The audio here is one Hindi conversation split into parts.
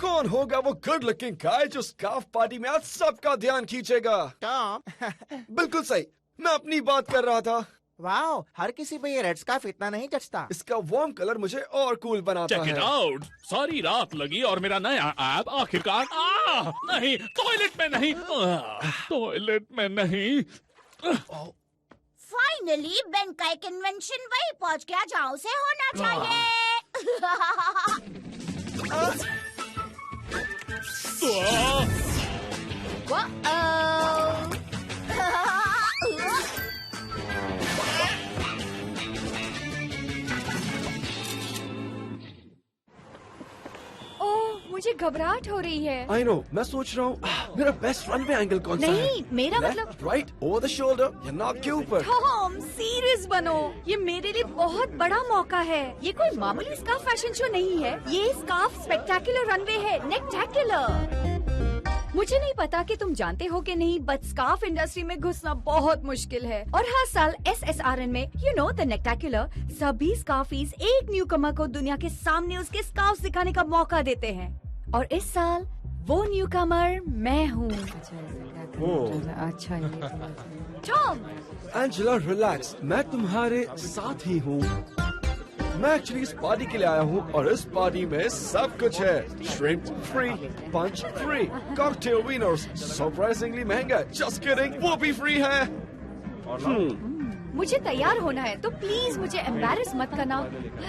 कौन होगा वो गुड लुकिंग गाय जो स्कार्फ पार्टी में आज सबका ध्यान खींचेगा? टॉम। बिल्कुल सही, मैं अपनी बात कर रहा था। वाओ, हर किसी पे ये रेड स्कार्फ इतना नहीं जचता। इसका वार्म कलर मुझे और कूल बनाता चेक है। इट आउट, सारी रात लगी और मेरा नया ऐप आखिरकार नहीं, टॉयलेट में नहीं, टॉयलेट में नहीं। फाइनली बेन का एक इन्वेंशन वही पहुंच गया जहाँ उसे होना चाहिए। ओह, मुझे घबराहट हो रही है। I know, मैं सोच रहा हूँ मेरा बेस्ट रनवे एंगल कौन सा है? नहीं, मेरा मतलब राइट ओवर द शोल्डर या नाक के ऊपर। टॉम, सीरियस बनो। ये मेरे लिए बहुत बड़ा मौका है। ये कोई मामूली स्कार्फ फैशन शो नहीं है। ये स्कार्फ स्पेक्टेकुलर रनवे है, नेक्टेकुलर। मुझे नहीं पता कि तुम जानते हो कि नहीं, बट स्कार्फ इंडस्ट्री में घुसना बहुत मुश्किल है। और हर साल SSRN में द नेक्टेकुलर सभी स्कार्फीज एक न्यूकमर को दुनिया के सामने उसके स्कार्फ दिखाने का मौका देते हैं। और इस साल वो न्यूकमर मैं हूँ। अच्छा टॉम। एंजेला रिलैक्स, मैं तुम्हारे साथ ही हूँ। मैं एक्चुअली इस पार्टी के लिए आया हूँ और इस पार्टी में सब कुछ है। श्रिम्प फ्री, पंच फ्री, कॉकटेल विनर्स सरप्राइजिंगली महंगा, जस्ट किडिंग, वो भी फ्री है। मुझे तैयार होना है, तो प्लीज मुझे एम्बैरेस मत करना।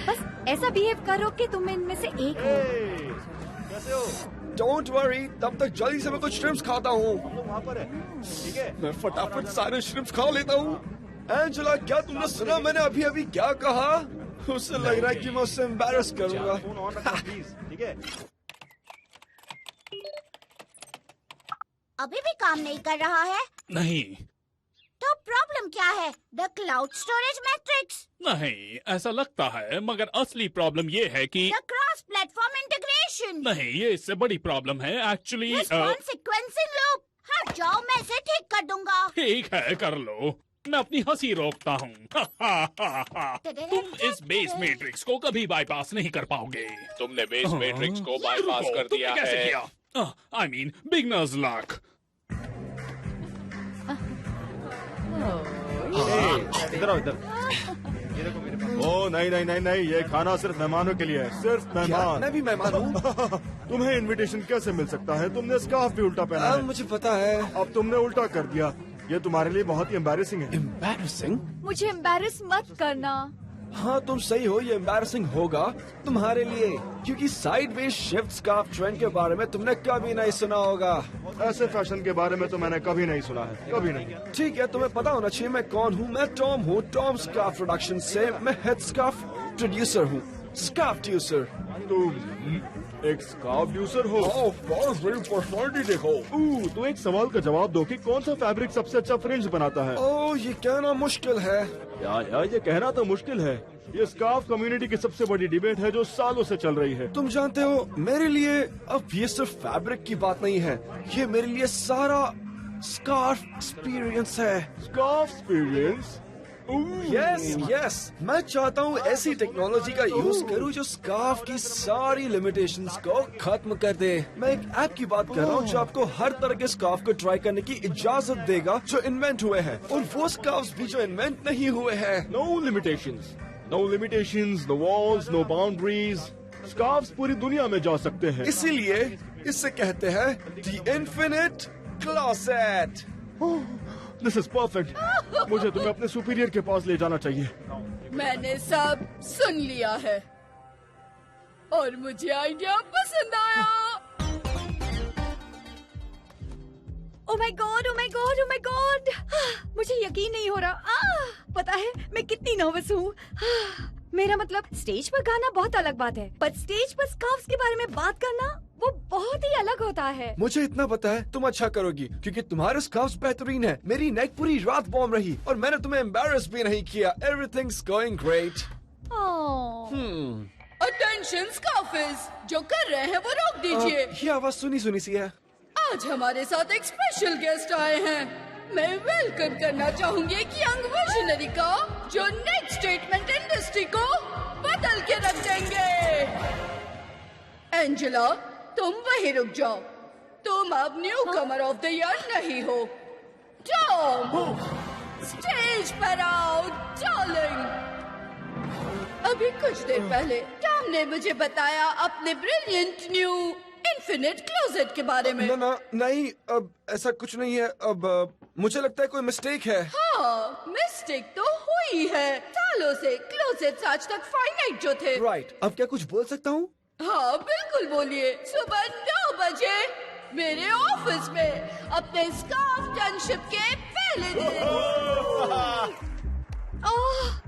बस ऐसा बिहेव करो कि तुम इनमें से एक हो। डोंट वरी, तब तक जल्दी से मैं कुछ श्रिम्प्स खाता हूँ। मैं फटाफट सारे श्रिम्प्स खा लेता हूँ। एंजेला, क्या तुमने सुना मैंने अभी अभी क्या कहा? उसे लग रहा है कि मैं उससे एम्बैरेस करूंगा। अभी भी काम नहीं कर रहा है? नहीं तो प्रॉब्लम क्या है? The cloud storage matrix? नहीं, ऐसा लगता है, मगर असली प्रॉब्लम ये है कि द क्रॉस प्लेटफॉर्म इंटीग्रेशन? नहीं, ये इससे बड़ी प्रॉब्लम है एक्चुअली। Response sequencing loop? हट जाओ, मैं इसे ठीक कर दूंगा। ठीक है, कर लो, मैं अपनी हंसी रोकता हूँ। तुम इस बेस मैट्रिक्स को कभी बाईपास नहीं कर पाओगे। तुमने बेस मैट्रिक्स को बाईपास कर दिया कैसे है। किया? I mean, beginners luck. इधर आओ, इधर। ओ नहीं नहीं नहीं नहीं, ये खाना सिर्फ मेहमानों के लिए है, सिर्फ क्या? मेहमान। मैं भी मेहमान हूँ। तुम्हें इनविटेशन कैसे मिल सकता है? तुमने स्कार्फ भी उल्टा पहना है। मुझे पता है। अब तुमने उल्टा कर दिया। ये तुम्हारे लिए बहुत ही एम्बैरेसिंग है। एम्बैरेसिंग? मुझे एम्बैरेस मत करना। हाँ तुम सही हो, ये एम्बैरेसिंग होगा तुम्हारे लिए, क्योंकि side wedge shift scarf trend के बारे में तुमने कभी नहीं सुना होगा। ऐसे फैशन के बारे में तो मैंने कभी नहीं सुना है, कभी नहीं। ठीक है, तुम्हें पता होना चाहिए मैं कौन हूँ। मैं टॉम हूँ, टॉम स्कार्फ प्रोडक्शन से। मैं हेड स्कार्फ प्रोड्यूसर हूँ, स्कार्फ ड्यूसर। तुम एक स्कार्फ ड्यूसर हो? पर्सनालिटी देखो। तो एक सवाल का जवाब दो कि कौन सा फैब्रिक सबसे अच्छा फ्रिंज बनाता है? ओह, ये कहना मुश्किल है। यार ये कहना तो मुश्किल है। ये स्कार्फ कम्युनिटी की सबसे बड़ी डिबेट है जो सालों से चल रही है। तुम जानते हो, मेरे लिए अब ये सिर्फ फैब्रिक की बात नहीं है, ये मेरे लिए सारा स्कार्फ एक्सपीरियंस है। Scarf experience? यस, मैं चाहता हूँ ऐसी टेक्नोलॉजी का यूज करूँ जो स्कार्फ की सारी लिमिटेशंस को खत्म कर दे। मैं एक ऐप की बात कर रहा हूँ जो आपको हर तरह के स्कार्फ को ट्राई करने की इजाजत देगा जो इन्वेंट हुए हैं, और वो स्कार्फ भी जो इन्वेंट नहीं हुए हैं। No limitations, no walls, no boundaries. Scarves पूरी दुनिया में जा सकते हैं। इसीलिए इसे कहते हैं the infinite closet. This is perfect. मुझे तुम्हें अपने सुपीरियर के पास ले जाना चाहिए। मैंने सब सुन लिया है और मुझे आइडिया पसंद आया। Oh my God, oh my God, oh my God. मुझे यकीन नहीं हो रहा। पता है मैं कितनी नर्वस हूँ। मेरा मतलब स्टेज पर गाना बहुत अलग बात है, पर स्टेज पर स्कार्फ्स के बारे में बात करना वो बहुत ही अलग होता है। मुझे इतना पता है तुम अच्छा करोगी, क्योंकि तुम्हारे स्कार्फ्स बेहतरीन है। मेरी नेक पूरी रात बॉम रही और मैंने तुम्हें एम्बैरेस भी नहीं किया। Everything's going great. अटेंशन स्कार्फर्स, जो कर रहे हैं वो रोक दीजिए। ये आवाज सुनी सुनी सी है। आज हमारे साथ एक स्पेशल गेस्ट आए हैं। मैं वेलकम करना चाहूंगी एक यंग विजनरी का, जो नेक्स्ट स्टेटमेंट इंडस्ट्री को बदल के रख देंगे। एंजेला, तुम वही रुक जाओ। तुम अब new Qamar of the year नहीं हो। टॉम, स्टेज पर आओ डार्लिंग। अभी कुछ देर पहले टॉम ने मुझे बताया अपने ब्रिलियंट न्यू इन्फिनिट क्लोजेट के बारे में। ना नहीं, अब ऐसा कुछ नहीं है। अब मुझे लगता है कोई मिस्टेक है। हाँ, मिस्टेक तो हुई है। सालों से क्लोजेट्स आज तक फाइनाइट जो थे। राइट, अब क्या कुछ बोल सकता हूँ? हाँ बिल्कुल बोलिए। सुबह 9 बजे मेरे ऑफिस में अपने स्कार्फ टर्नशिप के पहले दिन।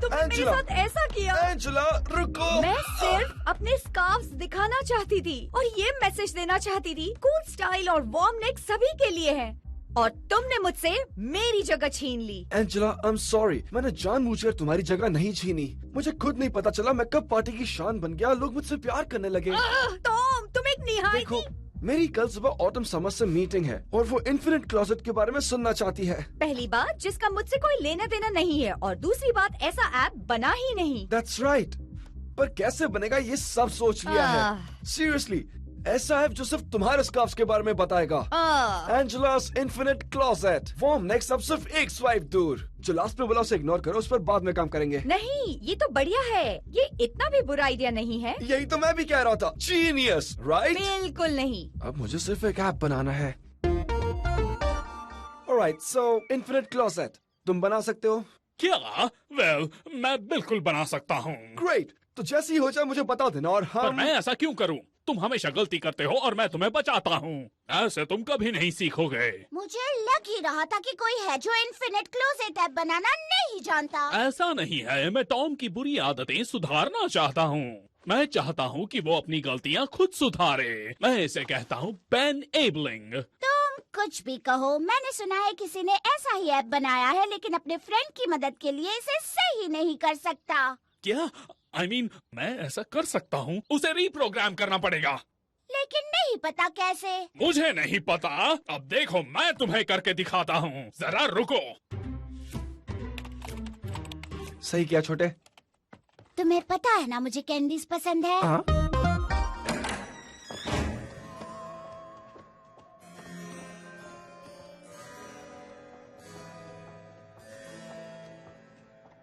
तुमने मेरे एंजेला! साथ ऐसा किया। एंजेला, रुको। मैं सिर्फ अपने स्कार्फ्स दिखाना चाहती थी और ये मैसेज देना चाहती थी, कूल स्टाइल और वार्म नेक सभी के लिए है, और तुमने मुझसे मेरी जगह छीन ली। Angela, I am sorry. मैंने जानबूझकर तुम्हारी जगह नहीं छीनी। मुझे खुद नहीं पता चला मैं कब पार्टी की शान बन गया। लोग मुझसे प्यार करने लगे। टॉम, तुम एक निहायती। देखो, मेरी कल सुबह ऑटम समर से मीटिंग है और वो इन्फिनिट क्लोजेट के बारे में सुनना चाहती है। पहली बात, जिसका मुझसे कोई लेना देना नहीं है, और दूसरी बात, ऐसा ऐप बना ही नहीं। That's right. पर कैसे बनेगा ये सब सोच लिया है। सीरियसली, ऐसा है जो सिर्फ तुम्हारे स्कार्फ्स के बारे में बताएगा। एंजेलास इन्फिनिट क्लोजेट, वार्म नेक सब सिर्फ एक स्वाइप दूर। जो लास्ट में बोला उसे इग्नोर करो, उस पर बाद में काम करेंगे। नहीं, ये तो बढ़िया है। ये इतना भी बुरा आइडिया नहीं है। यही तो मैं भी कह रहा था। Genius, right? बिल्कुल नहीं। अब मुझे सिर्फ एक ऐप बनाना है। Alright, so इन्फिनिट क्लोजेट तुम बना सकते हो? क्या? वेल, मैं बिल्कुल बना सकता हूँ। ग्रेट, तो जैसे ही हो जाए मुझे बता देना और पर हम। मैं ऐसा क्यों करूँ? तुम हमेशा गलती करते हो और मैं तुम्हें बचाता हूँ। ऐसे तुम कभी नहीं सीखोगे। मुझे लग ही रहा था कि कोई है जो इन्फिनिट क्लोजेट ऐप बनाना नहीं जानता। ऐसा नहीं है, मैं टॉम की बुरी आदतें सुधारना चाहता हूँ। मैं चाहता हूँ कि वो अपनी गलतियाँ खुद सुधारे। मैं इसे कहता हूँ बेनएबलिंग। तुम कुछ भी कहो, मैंने सुना है किसी ने ऐसा ही ऐप बनाया है, लेकिन अपने फ्रेंड की मदद के लिए इसे सही नहीं कर सकता। क्या? I mean, मैं ऐसा कर सकता हूँ। उसे रीप्रोग्राम करना पड़ेगा। लेकिन नहीं पता कैसे। मुझे नहीं पता। अब देखो, मैं तुम्हें करके दिखाता हूँ। जरा रुको। सही किया छोटे। तुम्हें पता है ना मुझे कैंडीज पसंद है। हाँ?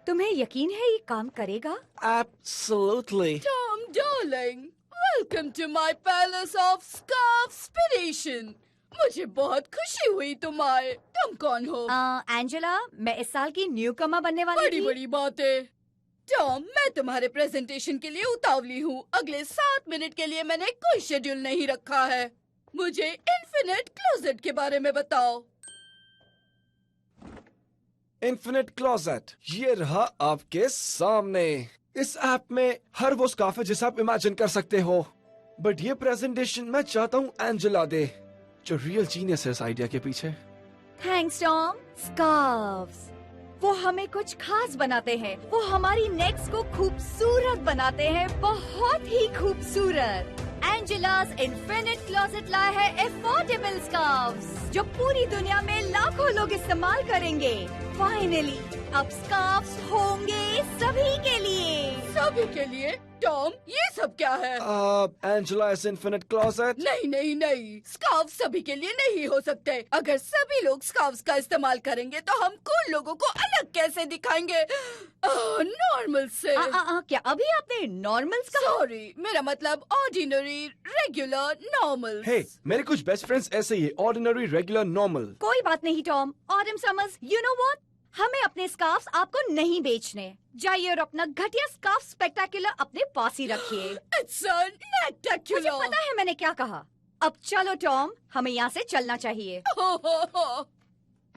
तुम्हें यकीन है ये काम करेगा? Absolutely. Tom, darling, welcome to my palace of scarfspiration. मुझे बहुत खुशी हुई तुम आए। तुम कौन हो? एंजेला, मैं इस साल की न्यू कमर बनने वाली बड़ी थी। बड़ी बातें। टॉम, मैं तुम्हारे प्रेजेंटेशन के लिए उतावली हूँ। अगले 7 मिनट के लिए मैंने कोई शेड्यूल नहीं रखा है। मुझे इन्फिनिट क्लोजेट के बारे में बताओ। इन्फिनिट क्लोजेट, ये रहा आपके सामने। इस ऐप में हर वो स्कार्फ है जिसे आप इमेजिन कर सकते हो, बट ये प्रेजेंटेशन मैं चाहता हूँ एंजेला दे, जो रियल जीनियस है इस आइडिया के पीछे। Thanks Tom. स्कार्फ्स, वो हमें कुछ खास बनाते हैं। वो हमारी नेक्स को खूबसूरत बनाते हैं, बहुत ही खूबसूरत। एंजेलास इन्फिनिट क्लोजेट लाया है अफोर्डेबल स्कार्फ्स, जो पूरी दुनिया में लाखों लोग इस्तेमाल करेंगे। फाइनली अब स्कार्फ्स होंगे सभी के लिए। सभी के लिए? टॉम, ये सब क्या है? Angela is infinite closet. नहीं नहीं नहीं, स्कार्फ सभी के लिए नहीं हो सकते। अगर सभी लोग स्कार्फ का इस्तेमाल करेंगे तो हम कूल लोगों को अलग कैसे दिखाएंगे नॉर्मल से? क्या अभी आपने नॉर्मल्स कहा? सॉरी, मेरा मतलब ऑर्डिनरी, रेगुलर, नॉर्मल। हे, मेरे कुछ बेस्ट फ्रेंड्स ऐसे ही, ऑर्डिनरी, रेगुलर, नॉर्मल। कोई बात नहीं Tom. Autumn summers, you know what, हमें अपने स्कार्फ्स आपको नहीं बेचने। जाइए और अपना घटिया स्कार्फ स्पेक्टाकुलर अपने पास ही रखिए। It's a spectacular. मुझे पता है मैंने क्या कहा। अब चलो टॉम, हमें यहाँ से चलना चाहिए।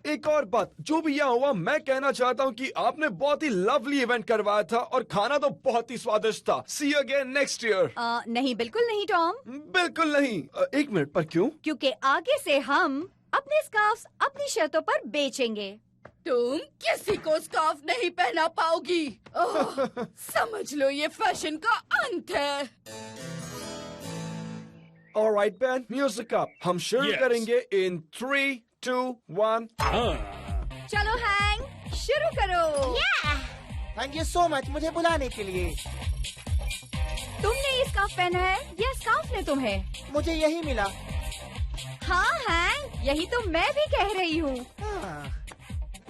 एक और बात, जो भी यहाँ हुआ, मैं कहना चाहता हूँ कि आपने बहुत ही लवली इवेंट करवाया था और खाना तो बहुत ही स्वादिष्ट था। See you again next year. नहीं, बिल्कुल नहीं टॉम। बिल्कुल नहीं। एक मिनट, पर क्यों? क्योंकि आगे से हम अपने स्कार्फ्स अपनी शर्तों पर बेचेंगे। तुम किसी को स्कार्फ नहीं पहना पाओगी। समझ लो ये फैशन का अंत है। Alright Ben, music up. हम शुरू Yes. करेंगे in 3, 2, 1. चलो हैंग, शुरू करो। थैंक यू सो मच मुझे बुलाने के लिए। तुमने इस स्कार्फ पहना है या स्कार्फ ने तुम्हें? मुझे यही मिला। हाँ हैंक, यही तो मैं भी कह रही हूँ। हाँ।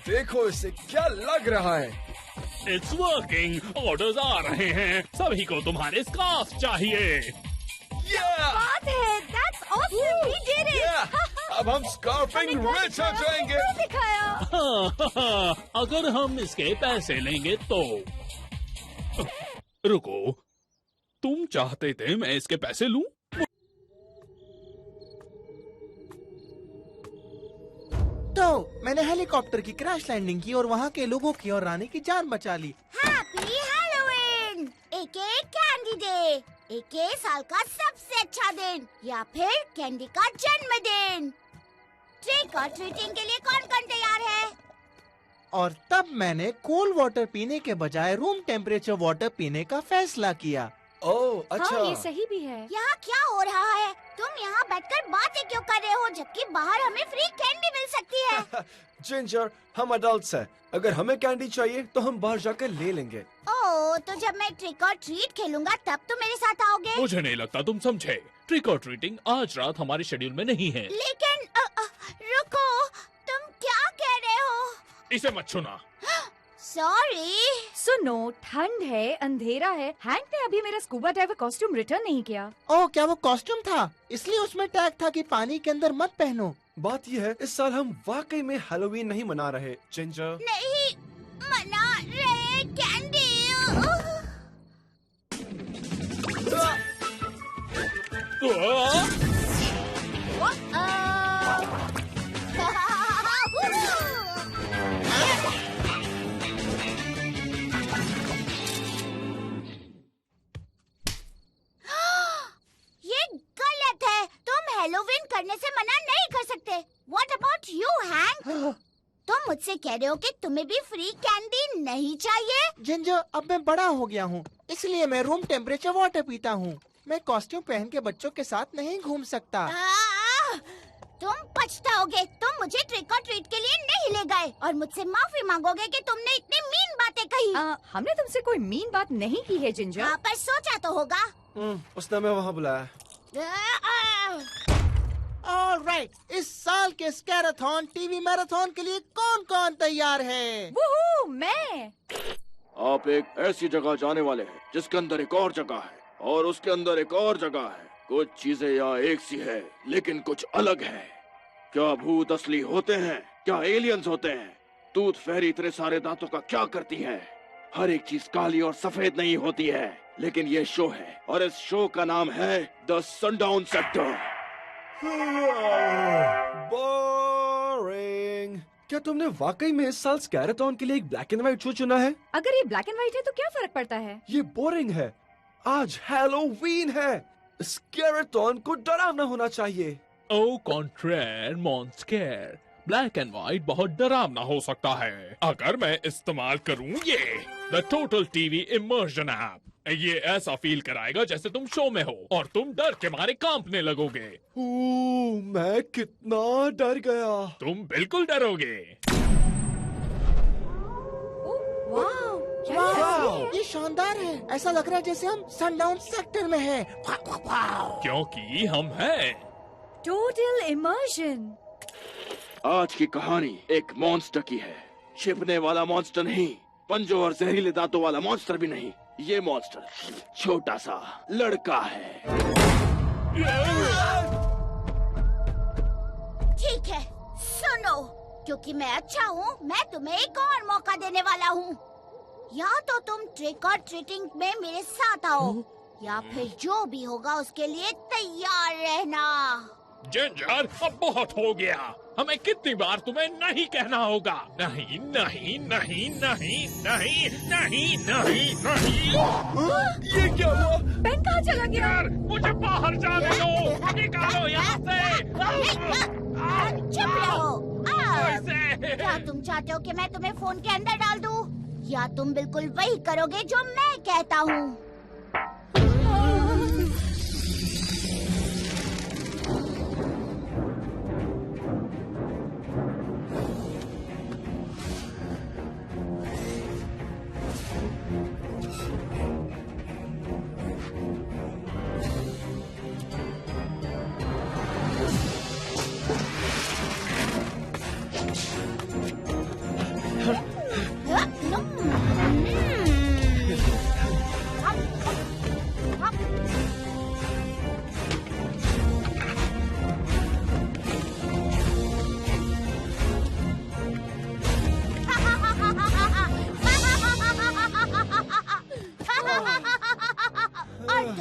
देखो इसे क्या लग रहा है। इट्स वर्किंग, ऑर्डर्स आ रहे हैं। सभी को तुम्हारे स्कार्फ चाहिए। बात है, that's awesome, we did it. Yeah, अब हम स्कार्फिंग रिच हो जाएंगे। दिखाया। अगर हम इसके पैसे लेंगे तो। रुको, तुम चाहते थे मैं इसके पैसे लूं? तो मैंने हेलीकॉप्टर की क्रैश लैंडिंग की और वहाँ के लोगों की और रानी की जान बचा ली। हैप्पी हैलोवीन, एके कैंडी डे, एके साल का सबसे अच्छा दिन या फिर कैंडी का जन्मदिन। ट्रिक और ट्रीटिंग के लिए कौन कौन तैयार है? और तब मैंने कोल्ड वाटर पीने के बजाय रूम टेम्परेचर वाटर पीने का फैसला किया। ओह अच्छा। हाँ, ये सही भी है। यहाँ क्या हो रहा है? तुम यहाँ बैठकर बातें क्यों कर रहे हो जबकि बाहर हमें फ्री कैंडी मिल सकती है? जिंजर, हम अडल्ट्स हैं। अगर हमें कैंडी चाहिए तो हम बाहर जाकर ले लेंगे। ओह, तो जब मैं ट्रिक और ट्रीट खेलूंगा तब तुम मेरे साथ आओगे? मुझे नहीं लगता तुम समझे। ट्रिक और ट्रीटिंग आज रात हमारे शेड्यूल में नहीं है। लेकिन रुको, तुम क्या कह रहे हो? इसे मत छूना। सॉरी। सुनो, ठंड है, अंधेरा है। हैंक ने अभी मेरा स्कूबा डाइवर कॉस्ट्यूम रिटर्न नहीं किया। ओह, क्या वो कॉस्ट्यूम था? इसलिए उसमें टैग था कि पानी के अंदर मत पहनो। बात यह है, इस साल हम वाकई में हैलोवीन नहीं मना रहे। जिंजर, नहीं मना रहे कैंडी। ये गलत है। तुम हैलोवीन करने से मना नहीं कर सकते। What about you, hang? तुम मुझसे कह रहे हो कि तुम्हें भी फ्री कैंडी नहीं चाहिए? जिंजर, अब मैं बड़ा हो गया हूँ, इसलिए मैं रूम टेम्परेचर वाटर पीता हूँ। मैं कॉस्ट्यूम पहन के बच्चों के साथ नहीं घूम सकता। तुम पछताओगे। तुम मुझे ट्रिक और ट्रीट के लिए नहीं ले गए और मुझसे माफी मांगोगे कि तुमने इतनी मीन बातें कही। हमने तुमसे कोई मीन बात नहीं की है जिंजर। पर सोचा तो होगा। उसने हमें वहाँ बुलाया। ऑलराइट, इस साल के स्कैराथन टीवी मैराथन के लिए कौन कौन तैयार है? वूहू, मैं। आप एक ऐसी जगह जाने वाले हैं जिसके अंदर एक और जगह है और उसके अंदर एक और जगह है। कुछ चीजें यहाँ एक सी है लेकिन कुछ अलग है। क्या भूत असली होते हैं? क्या एलियंस होते हैं? टूथ फेरी इतने सारे दांतों का क्या करती है? हर एक चीज काली और सफेद नहीं होती है। लेकिन ये शो है और इस शो का नाम है द सनडाउन सेक्टर। बोरिंग। क्या तुमने वाकई में इस साल स्कैराथन के लिए एक ब्लैक एंड व्हाइट शो चुना है? अगर ये ब्लैक एंड व्हाइट है तो क्या फर्क पड़ता है? ये बोरिंग है। आज हैलोवीन है। स्कैराथन को डरावना होना चाहिए। ओ कॉन्ट्रेर मॉन्स्केर, ब्लैक एंड व्हाइट बहुत डरावना हो सकता है अगर मैं इस्तेमाल करूं ये the total TV immersion app. ये ऐसा फील कराएगा जैसे तुम शो में हो और तुम डर के मारे कांपने लगोगे। मैं कितना डर गया। तुम बिल्कुल डरोगे। वाह, क्या वाह, ये शानदार है। ऐसा लग रहा है जैसे हम सनडाउन सेक्टर में हैं। क्योंकि हम हैं। Total immersion. आज की कहानी एक मॉन्स्टर की है। छिपने वाला मॉन्स्टर नहीं, पंजों और जहरीले दांतों वाला मॉन्स्टर भी नहीं। ये मॉन्स्टर छोटा सा लड़का है। ठीक है, सुनो, क्योंकि मैं अच्छा हूँ, मैं तुम्हें एक और मौका देने वाला हूँ। या तो तुम ट्रिक और ट्रीटिंग में मेरे साथ आओ या फिर जो भी होगा उसके लिए तैयार रहना। जिंजर, अब बहुत हो गया। हमें कितनी बार तुम्हें नहीं कहना होगा? नहीं नहीं नहीं नहीं नहीं नहीं नहीं नहीं। ये क्या हुआ? पेन कहाँ चला गया? यार, मुझे बाहर जाने दो। निकालो यहाँ से। चुप रहो। ऐसे। क्या तुम चाहते हो कि मैं तुम्हें फोन के अंदर डाल दूं? या तुम बिल्कुल वही करोगे जो मैं कहता हूँ?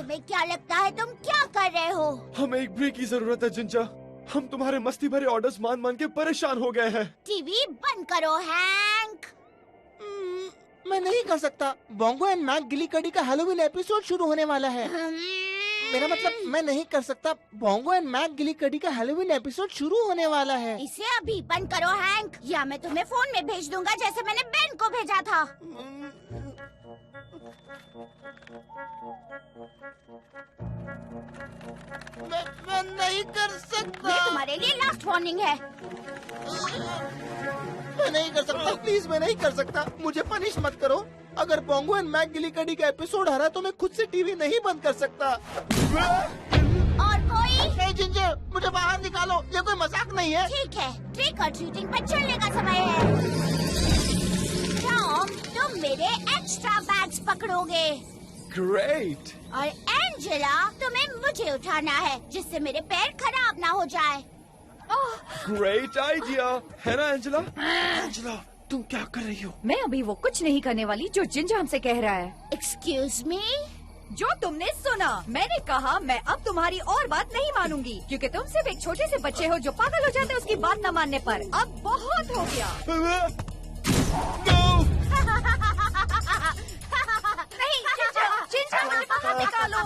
तुम्हें क्या लगता है तुम क्या कर रहे हो? हमें एक ब्रेक की जरूरत है जिंजा। हम तुम्हारे मस्ती भरे ऑर्डर्स मान मान के परेशान हो गए हैं। टीवी बंद करो हैंक। मैं नहीं कर सकता। बोंगो एंड मैक गिली कड़ी का हैलोवीन एपिसोड शुरू होने वाला है। मेरा मतलब मैं नहीं कर सकता। बोंगो एंड मैक गिली कड़ी का हैलोवीन एपिसोड शुरू होने वाला है। इसे अभी बंद करो हैंक, या मैं तुम्हें फोन में भेज दूंगा जैसे मैंने बेन को भेजा था। मैं नहीं कर सकता। ये तुम्हारे लिए लास्ट वार्निंग है। मैं नहीं कर सकता, प्लीज मैं नहीं कर सकता। मुझे पनिश मत करो। अगर बोंगो एंड मैक गिली कड़ी का एपिसोड आ रहा तो मैं खुद से टीवी नहीं बंद कर सकता। और कोई? नहीं जिंजर, मुझे बाहर निकालो। ये कोई मजाक नहीं है। ठीक है, ट्रिक और ट्रीटिंग पर चलने का समय है। टॉम, तुम मेरे एक्स्ट्रा बैग्स पकड़ोगे ग्रेट। और एंजेला, तुम्हें मुझे उठाना है जिससे मेरे पैर खराब ना हो जाए। ग्रेट आइडिया है ना एंजेला? एंजेला, तुम क्या कर रही हो? मैं अभी वो कुछ नहीं करने वाली जो जिंजा हमसे कह रहा है। Excuse me? जो तुमने सुना, मैंने कहा मैं अब तुम्हारी और बात नहीं मानूंगी, क्योंकि तुम सिर्फ एक छोटे से बच्चे हो जो पागल हो जाते हैं उसकी बात न मानने पर। अब बहुत हो गया। नहीं जिंजा, मुझे बाहर निकालो।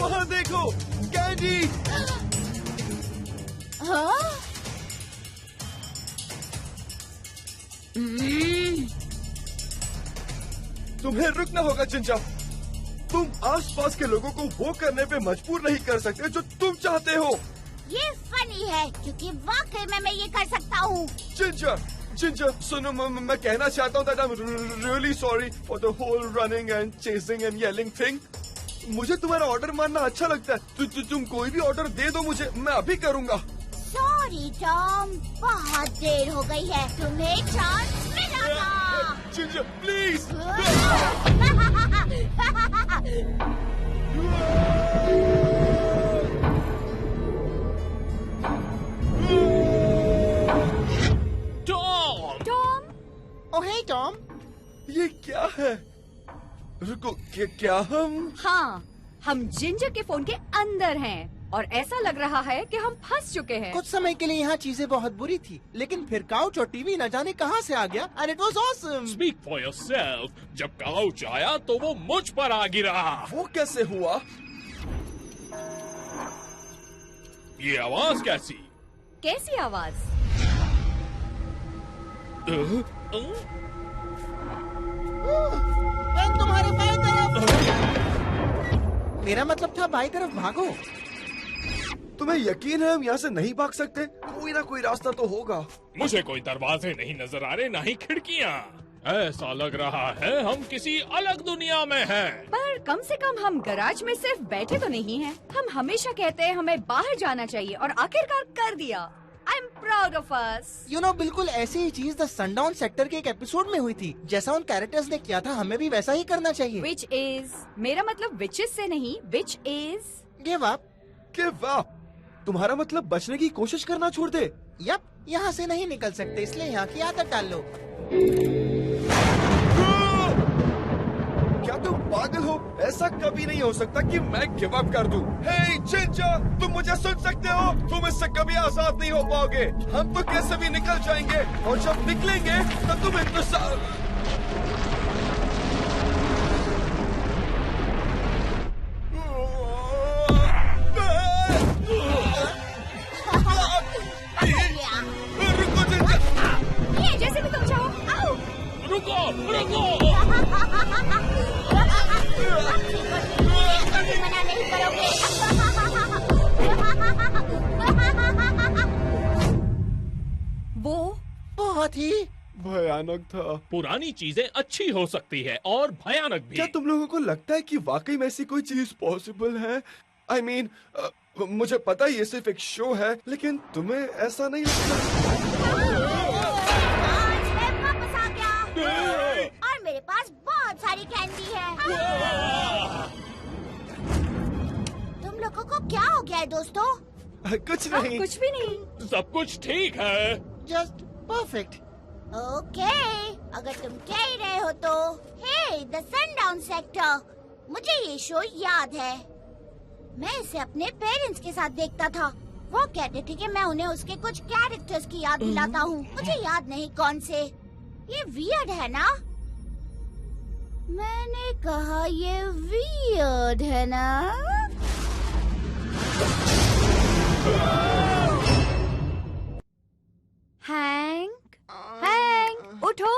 वहाँ देखो, कैंडी। तुम्हें रुकना होगा जिंजा। तुम आसपास के लोगों को वो करने पे मजबूर नहीं कर सकते जो तुम चाहते हो। ये फनी है क्योंकि वाकई में मैं ये कर सकता हूँ। जिंजा, जिंजा, सुनो, मैं कहना चाहता हूँ that I'm really sorry for the whole running and chasing and yelling thing. मुझे तुम्हारा ऑर्डर मानना अच्छा लगता है। तुम कोई भी ऑर्डर दे दो मुझे, मैं अभी करूँगा। सॉरी टॉम, बहुत देर हो गई है। तुम्हें चांस मिला था। जिंजा, प्लीज। ओह हे टॉम, ये क्या है? रुको, क्या हम? हाँ, हम जिंजर के फोन के अंदर हैं और ऐसा लग रहा है कि हम फंस चुके हैं। कुछ समय के लिए यहाँ चीजें बहुत बुरी थी, लेकिन फिर काउच और टीवी न जाने कहाँ से आ गया। And it was awesome. Speak for yourself. जब काउच आया तो वो मुझ पर आ गिरा। वो कैसे हुआ? ये आवाज कैसी? कैसी आवाज? तुम्हारे बाएं तरफ। मेरा मतलब था बाएं तरफ भागो। तुम्हें यकीन है हम यहाँ से नहीं भाग सकते? कोई ना कोई रास्ता तो होगा। मुझे कोई दरवाजे नहीं नजर आ रहे, ना ही खिड़कियाँ। ऐसा लग रहा है हम किसी अलग दुनिया में हैं। पर कम से कम हम गैराज में सिर्फ बैठे तो नहीं हैं। हम हमेशा कहते हैं हमें बाहर जाना चाहिए और आखिरकार कर दिया। I'm proud of us. You know, बिल्कुल ऐसी ही चीज द सनडाउन सेक्टर के एक एपिसोड में हुई थी। जैसा उन कैरेक्टर्स ने किया था, हमें भी वैसा ही करना चाहिए। Which is, मेरा मतलब विचेस से नहीं, which is give up. Give up? तुम्हारा मतलब बचने की कोशिश करना छोड़ दे? यप, यहाँ से नहीं निकल सकते, इसलिए यहाँ की आदत डाल लो। क्या तुम पागल हो? ऐसा कभी नहीं हो सकता कि मैं गिव अप कर दूं। हे जिंजा, तुम मुझे सुन सकते हो? तुम इससे कभी आजाद नहीं हो पाओगे। हम तो कैसे भी निकल जाएंगे और जब निकलेंगे तब तुम इंतजार। रुको जिंजा। ये जैसे भी तुम चाहो। आओ। रुको, रुको। कभी मना नहीं करोगे। वो बहुत ही भयानक था। पुरानी चीजें अच्छी हो सकती है और भयानक भी। क्या तुम लोगों को लगता है कि वाकई में ऐसी कोई चीज पॉसिबल है? I mean, मुझे पता ये सिर्फ एक शो है, लेकिन तुम्हें ऐसा नहीं लगता? आज मैं वापस आ गया और मेरे पास बहुत सारी कैंडी है। है दोस्तों? कुछ नहीं। कुछ भी नहीं। सब कुछ ठीक है। Just perfect. ओके, अगर तुम कह ही रहे हो तो। हे, द सनडाउन सेक्टर, मुझे ये शो याद है। मैं इसे अपने पेरेंट्स के साथ देखता था। वो कहते थे कि मैं उन्हें उसके कुछ कैरेक्टर्स की याद दिलाता हूँ। मुझे याद नहीं कौन से। ये वियर्ड है ना? मैंने कहा ये वियर्ड है ना? हैंक, हैंक, उठो।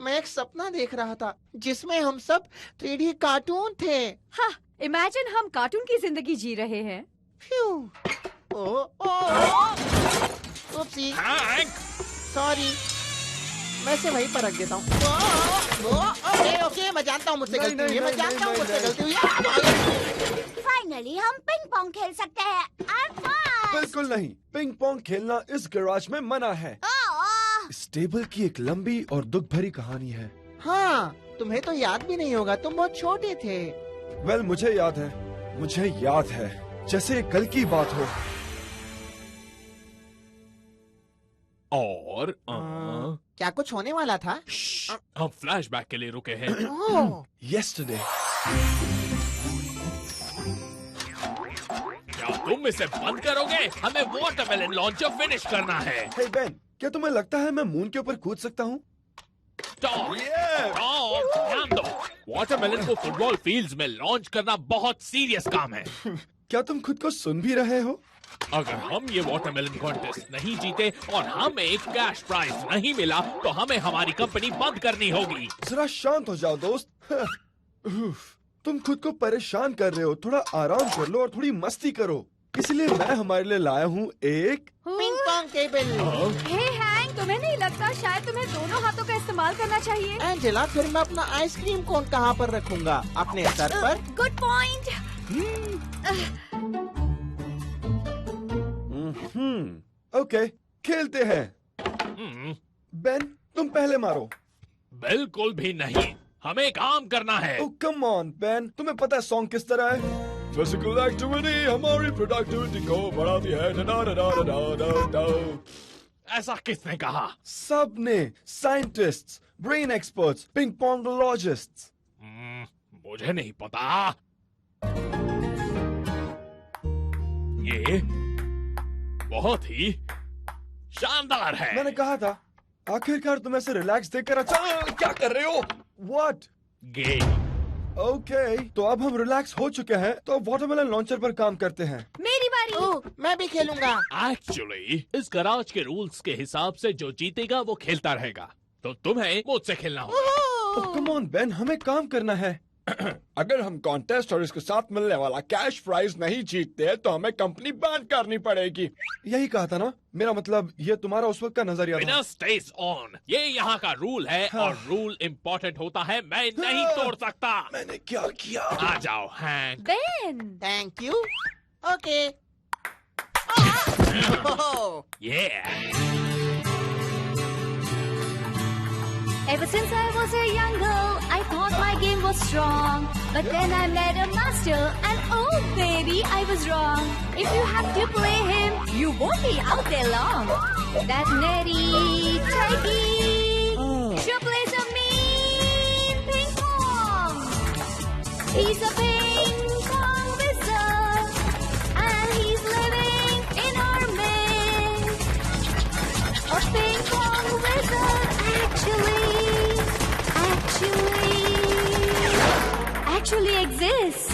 मैं एक सपना देख रहा था जिसमें हम सब 3D कार्टून थे। हाँ, इमेजिन हम कार्टून की जिंदगी जी रहे हैं। फ्यू। Oopsie, Hank, sorry. मैं इसे वहीं पर रख देता हूँ। ओके, मैं जानता हूँ मुझसे गलती हुई है। मैं जानता हूँ मुझसे गलती हुई है। फाइनली हम पिंग पोंग खेल सकते हैं। I'm fast! बिल्कुल नहीं, पिंग पोंग खेलना इस गैराज में मना है। इस टेबल की एक लंबी और दुख भरी कहानी है। हाँ, तुम्हें तो याद भी नहीं होगा, तुम बहुत छोटे थे। वेल, मुझे याद है, मुझे याद है जैसे कल की बात हो। और क्या कुछ होने वाला था? हम फ्लैशबैक के लिए रुके हैं। ओह, Yesterday, क्या तुम इसे बंद करोगे? हमें वाटरमेलन लॉन्चर फिनिश करना है। हे बेन, क्या तुम्हें लगता है मैं मून के ऊपर कूद सकता हूँ? टॉम, टॉम, ध्यान दो। वाटरमेलन को फुटबॉल फील्ड्स में लॉन्च करना बहुत सीरियस काम है। क्या तुम खुद को सुन भी रहे हो? अगर हम ये वाटरमेलन कॉन्टेस्ट नहीं जीते और हमें एक कैश प्राइज नहीं मिला तो हमें हमारी कंपनी बंद करनी होगी। जरा शांत हो जाओ दोस्त। उफ, तुम खुद को परेशान कर रहे हो। थोड़ा आराम कर लो और थोड़ी मस्ती करो। इसलिए मैं हमारे लिए लाया हूँ एक पिंग पोंग टेबल। हे हैंक, तुम्हें नहीं लगता शायद तुम्हें दोनों हाथों का इस्तेमाल करना चाहिए? एंजेला, फिर मैं अपना आइसक्रीम कोन कहाँ पर रखूंगा? अपने सर पर? Good point. ओके, खेलते हैं। बेन, तुम पहले मारो। बिल्कुल भी नहीं, हमें काम करना है। ओह कम ऑन बेन, तुम्हें पता है सॉन्ग किस तरह है? फिजिकल एक्टिविटी हमारी प्रोडक्टिविटी को बढ़ाती है। डा डा डा डा डा डा डा। ऐसा किसने कहा? सब ने, साइंटिस्ट्स, ब्रेन एक्सपर्ट्स, पिंग पोंगोलॉजिस्ट्स। मुझे नहीं पता। ये बहुत ही शानदार है। मैंने कहा था, आखिरकार तुम ऐसे रिलैक्स देखकर अच्छा क्या कर रहे हो? व्हाट? गेम। ओके, तो अब हम रिलैक्स हो चुके हैं, तो वाटरमेलन लॉन्चर पर काम करते हैं। मेरी बारी। ओह, मैं भी खेलूंगा। एक्चुअली इस गराज के रूल्स के हिसाब से जो जीतेगा वो खेलता रहेगा, तो तुम्हें मुझसे खेलना होगा। कम ऑन बेन, हमें काम करना है। अगर हम कॉन्टेस्ट और इसके साथ मिलने वाला कैश प्राइज नहीं जीतते तो हमें कंपनी बैन करनी पड़ेगी। यही कहा था ना? मेरा मतलब ये तुम्हारा उस वक्त का नजरिया था। विनर स्टेज ऑन, ये यहाँ का रूल है। हाँ। और रूल इम्पोर्टेंट होता है, मैं नहीं तोड़ सकता। मैंने क्या किया? आ जाओ hang. Ben, thank you. Okay. ये ever since I was a young girl, I thought my game was strong. But then I met a master, and oh baby, I was wrong. If you have to play him, you won't be out there long. That nerdy Tiggy sure plays a mean ping pong. He's a ping pong wizard, and he's living in our midst. A ping pong wizard actually exists.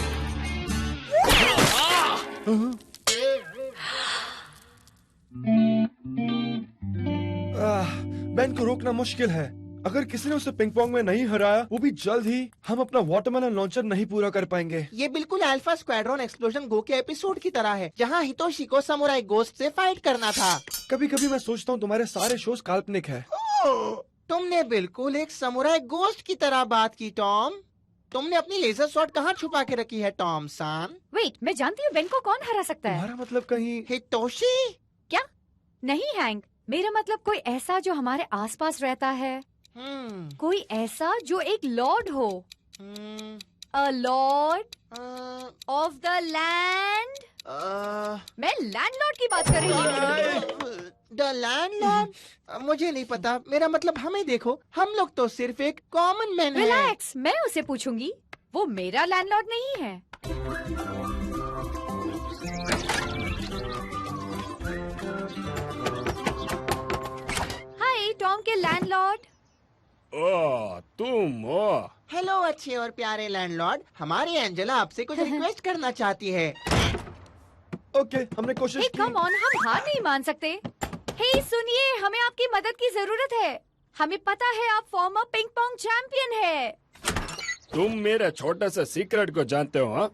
Ben को रोकना मुश्किल है। अगर किसी ने उसे पिंग पोंग में नहीं हराया, वो भी जल्द ही हम अपना वाटरमेलन लॉन्चर नहीं पूरा कर पाएंगे। ये बिल्कुल अल्फा स्क्वाड्रॉन एक्सप्लोजन गो के एपिसोड की तरह है, जहाँ हितोशी को समुराई गोस्ट से फाइट करना था। कभी कभी मैं सोचता हूँ तुम्हारे सारे शोज काल्पनिक है। तुमने बिल्कुल एक समुराई गोस्ट की तरह बात की, टॉम। तुमने अपनी लेजर शॉट कहाँ छुपा के रखी है, टॉम सान? वेट, मैं जानती हूँ बेन को कौन हरा सकता है। तुम्हारा मतलब कहीं हितोशी? क्या? नहीं हैंक, मेरा मतलब कोई ऐसा जो हमारे आसपास रहता है। कोई ऐसा जो एक लॉर्ड हो। अ लॉर्ड ऑफ द लैंड। मैं लैंडलॉर्ड की बात कर रही हूँ। The landlord? मुझे नहीं पता, मेरा मतलब हमें देखो, हम लोग तो सिर्फ एक कॉमन मैन हैं। रिलैक्स, मैं उसे पूछूंगी, वो मेरा लैंडलॉर्ड नहीं है। हाय टॉम के लैंडलॉर्ड। ओ तुम ओ। हेलो अच्छे और प्यारे लैंडलॉर्ड, हमारी एंजेला आपसे कुछ रिक्वेस्ट करना चाहती है। ओके, हमने कोशिश की। कम ऑन, हम हार नहीं मान सकते। हे सुनिए, हमें आपकी मदद की जरूरत है। हमें पता है आप फॉर्मर पिंग पोंग चैंपियन है। तुम मेरे छोटे से सीक्रेट को जानते हो हाँ?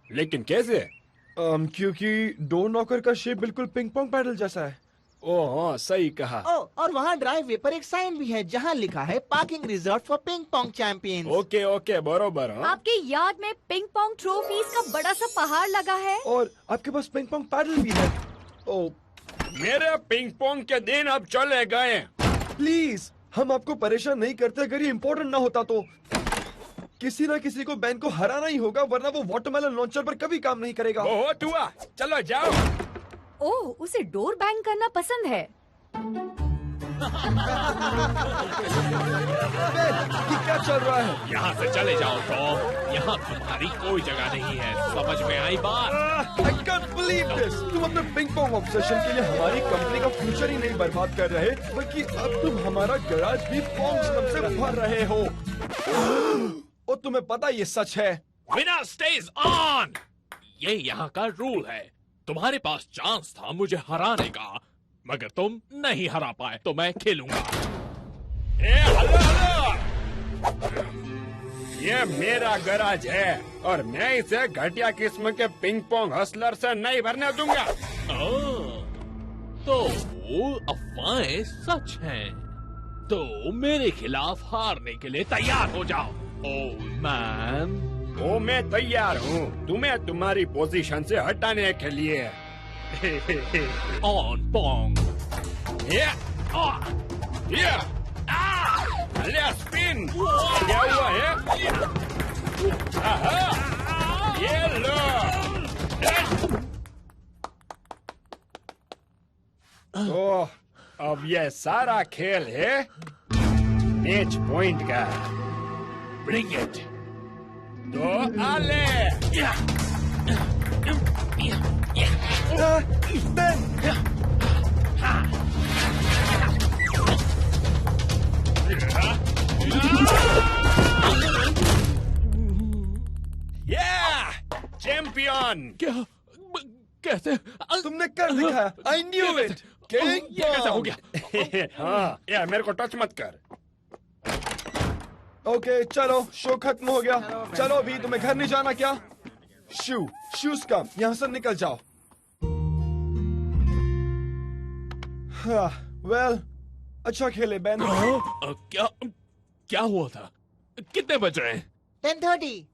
लेकिन कैसे? क्योंकि डोर नॉकर का शेप बिल्कुल पिंग पोंग पैडल जैसा है। ओह हाँ, सही कहा। और वहाँ ड्राइववे पर एक साइन भी है जहाँ लिखा है parking reserve for ping pong champions. Okay okay, बरोबर। हाँ? आपके याद में पिंग पोंग ट्रॉफीज का बड़ा सा पहाड़ लगा है। और आपके पास पिंग पोंग पैडल भी है। ओ मेरे पिंग पोंग के दिन अब चले गए। प्लीज, हम आपको परेशान नहीं करते अगर ये इम्पोर्टेंट ना होता तो। किसी ना किसी को बैन को हराना ही होगा, वरना वो वाटरमेलन लॉन्चर पर कभी काम नहीं करेगा। बहुत हुआ, चलो जाओ। ओह, उसे डोर बैंग करना पसंद है। ये क्या चल रहा है? यहाँ से चले जाओ टॉम, यहाँ तुम्हारी कोई जगह नहीं है। समझ में आई बात? I can't believe this! तुम अपने पिंग पोंग ऑब्सेशन के लिए हमारी कंपनी का फ्यूचर ही नहीं बर्बाद कर रहे, बल्कि अब तुम हमारा गैराज भी पोंग स्लम से भर रहे हो। और तुम्हें पता ये सच है। Winner stage on. ये यहाँ का रूल है। तुम्हारे पास चांस था मुझे हराने का, मगर तुम नहीं हरा पाए, तो मैं खेलूंगा। हेलो हेलो, ये मेरा गैराज है और मैं इसे घटिया किस्म के पिंग पोंग हसलर से नहीं भरने दूंगा। तो अफवाहें सच हैं। तो मेरे खिलाफ हारने के लिए तैयार हो जाओ। Oh man. ओ मैं तैयार हूँ तुम्हें तुम्हारी पोजीशन से हटाने के लिए। ऑन पोंग। स्पिन क्या हुआ है? आहा, ये लो। ओह, अब ये सारा खेल है मैच पॉइंट का। Bring it. तो आले। चैंपियन। क्या? कैसे? तुमने कर दिखाया। I knew it. King ये कैसे हो गया? हाँ, यार मेरे को टच मत कर। ओके चलो, शो खत्म हो गया। चलो अभी तुम्हें घर नहीं जाना क्या? शूज कम, यहाँ से निकल जाओ। हाँ, वेल, अच्छा खेले बैन। क्या हुआ था? कितने बज रहे हैं? 10:30।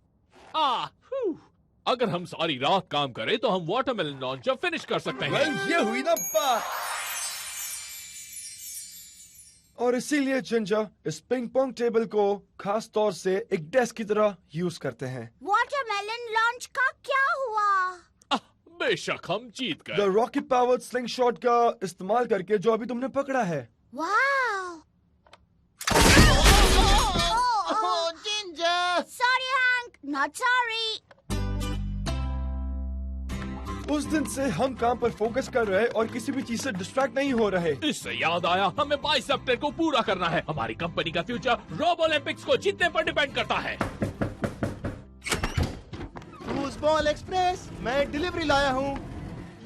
अगर हम सारी रात काम करें तो हम वाटरमेलन लॉन्चर फिनिश कर सकते हैं। वेल, ये हुई ना बात। और इसीलिए जिंजर इस पिंग पोंग टेबल को खास तौर से एक डेस्क की तरह यूज करते हैं। वाटरमेलन लॉन्च का क्या हुआ? बेशक हम जीत गए। द रॉकेट पावर्ड स्लिंगशॉट का इस्तेमाल करके, जो अभी तुमने पकड़ा है। Wow! Ginger! Sorry hang, not sorry. उस दिन से हम काम पर फोकस कर रहे और किसी भी चीज से डिस्ट्रैक्ट नहीं हो रहे। इससे याद आया, हमें 22 अप्रैल को पूरा करना है। हमारी कंपनी का फ्यूचर रोब ओलंपिक्स को जीतने पर डिपेंड करता है। फूसबॉल एक्सप्रेस, मैं डिलीवरी लाया हूँ।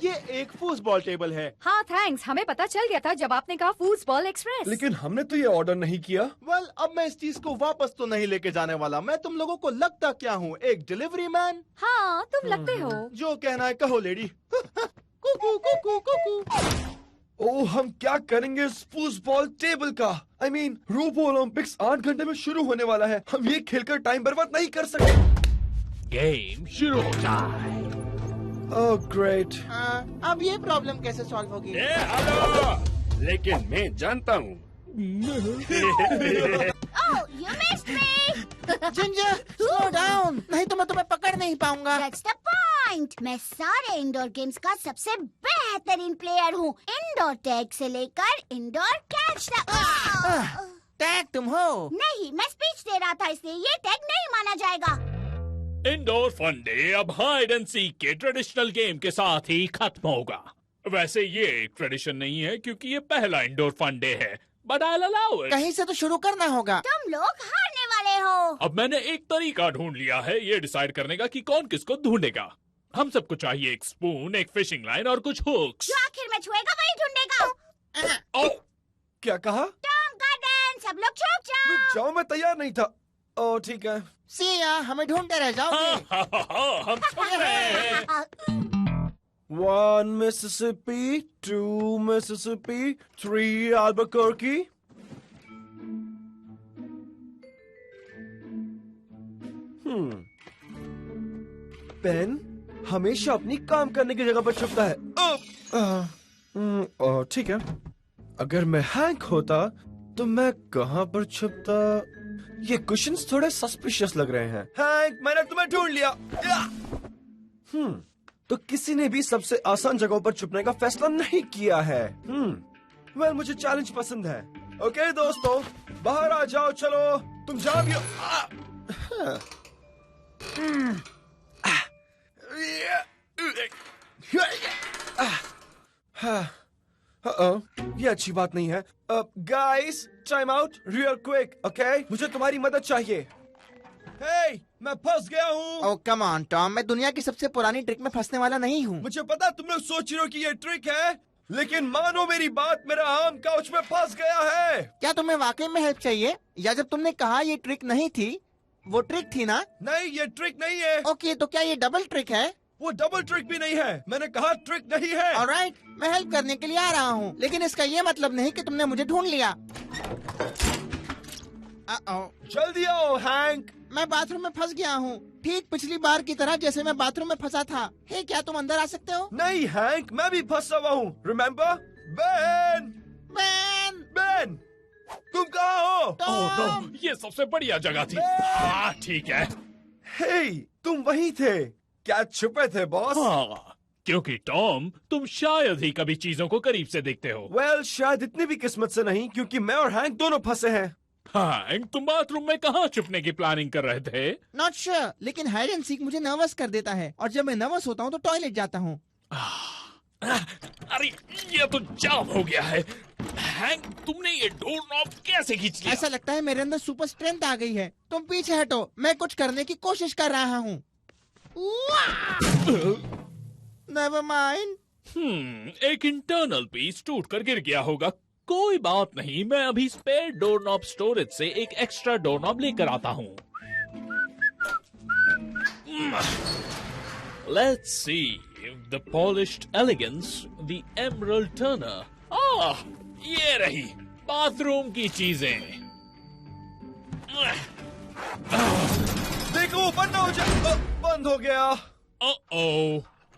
ये एक फूसबॉल टेबल है। हाँ थैंक्स, हमें पता चल गया था जब आपने कहा फूसबॉल एक्सप्रेस। लेकिन हमने तो ये ऑर्डर नहीं किया। वेल, अब मैं इस चीज को वापस तो नहीं लेके जाने वाला। मैं तुम लोगों को लगता क्या हूँ? एक डिलीवरी मैन? हाँ तुम लगते हो। जो कहना है कहो लेडी। कुकू कुकू कुकू। ओह, हम क्या करेंगे इस फूसबॉल टेबल का? I mean, रोबो ओलंपिक्स 8 घंटे में शुरू होने वाला है। हम ये खेलकर टाइम बर्बाद नहीं कर सकते। गेम शुरू हो जाए। Oh great. अब ये प्रॉब्लम कैसे सॉल्व होगी? हेलो, लेकिन मैं जानता हूँ। Oh, you missed me. Ginger, slow down, नहीं तो नहीं पाऊंगा। That's the point. मैं सारे इंडोर गेम्स का सबसे बेहतरीन प्लेयर हूँ। इंडोर टैग से लेकर इंडोर कैच तक। टैग तुम हो? नहीं, मैं स्पीच दे रहा था इसलिए ये टैग नहीं माना जाएगा। इंडोर फन डे अब हाइड एंड सीक के ट्रेडिशनल गेम के साथ ही खत्म होगा। वैसे ये एक ट्रेडिशन नहीं है क्योंकि ये पहला इंडोर फन डे है, बट आई अलाउ इट। कहीं से तो शुरू करना होगा। तुम लोग हारने वाले हो। अब मैंने एक तरीका ढूंढ लिया है ये डिसाइड करने का कि कौन किसको ढूंढेगा। हम सबको चाहिए एक स्पून, एक फिशिंग लाइन और कुछ हुक्स। जो आखिर में छुएगा वही ढूंढेगा। ओ, क्या कहा? टॉम का डांस, सब लोग छुप जाओ। रुक जाओ, मैं तैयार नहीं था। ओ ठीक है। सिया, हमें ढूंढते रह जाओगे। हम छुप रहे हैं। 1 Mississippi, 2 Mississippi, 3 Albuquerque. पेन हमेशा अपनी काम करने की जगह पर छुपता है। ठीक है, अगर मैं हैंक होता तो मैं कहाँ पर छुपता? ये कुशन्स थोड़े सस्पिशियस लग रहे हैं। हैंक, मैंने तुम्हें ढूंढ लिया। तो किसी ने भी सबसे आसान जगहों पर छुपने का फैसला नहीं किया है। वेल, मुझे चैलेंज पसंद है। ओके दोस्तों, बाहर आ जाओ, चलो तुम जहाँ भी हो। ये अच्छी बात नहीं है। Guys, time out real quick, okay? मुझे तुम्हारी मदद चाहिए। हे, मैं फंस गया हूँ। ओह कम ऑन टॉम, मैं दुनिया की सबसे पुरानी ट्रिक में फंसने वाला नहीं हूँ। मुझे पता तुम लोग सोच रहे हो कि ये ट्रिक है, लेकिन मानो मेरी बात, मेरा आम काउच में फंस गया है। क्या तुम्हें वाकई में हेल्प चाहिए, या जब तुमने कहा ये ट्रिक नहीं थी, वो ट्रिक थी ना? नहीं, ये ट्रिक नहीं है। ओके, तो क्या ये डबल ट्रिक है? वो डबल ट्रिक भी नहीं है। मैंने कहा ट्रिक नहीं है। ऑलराइट, मैं हेल्प करने के लिए आ रहा हूँ, लेकिन इसका ये मतलब नहीं कि तुमने मुझे ढूंढ लिया। जल्दी आओ हैंक। मैं बाथरूम में फंस गया हूँ, ठीक पिछली बार की तरह जैसे मैं बाथरूम में फंसा था। हे, क्या तुम अंदर आ सकते हो? नहीं हैंक, मैं भी फंसा हुआ हूँ। रिमेम्बर? बेन, बेन, बेन, तुम कहाँ हो? ओह नो, ये सबसे बढ़िया जगह थी। ठीक है। हे, तुम वहीं थे। क्या छुपे थे बॉस? हाँ, क्योंकि टॉम, तुम शायद ही कभी चीजों को करीब से देखते हो। वेल, शायद इतनी भी किस्मत से नहीं, क्योंकि मैं और हैंक दोनों फंसे हैं। हाँ, तुम बाथरूम में कहाँ छुपने की प्लानिंग कर रहे थे? नॉट श्योर, लेकिन हाइड एंड सीक मुझे नर्वस कर देता है, और जब मैं नर्वस होता हूँ तो टॉयलेट जाता हूँ। अरे, ये तो जाम हो गया है। हैंक, तुमने ये डोर नॉब कैसे खींच लिया? ऐसा लगता है मेरे अंदर सुपर स्ट्रेंथ आ गई है। तुम पीछे हटो, मैं कुछ करने की कोशिश कर रहा हूँ। Never mind. एक इंटरनल पीस टूट कर गिर गया होगा। कोई बात नहीं, मैं अभी स्पेयर डोर नॉब स्टोरेज से एक एक्स्ट्रा डोर नॉब लेकर आता हूँ। Let's see the polished elegance, the emerald turner. ये रही बाथरूम की चीजें। देखो, बंद हो जा। बंद हो गया।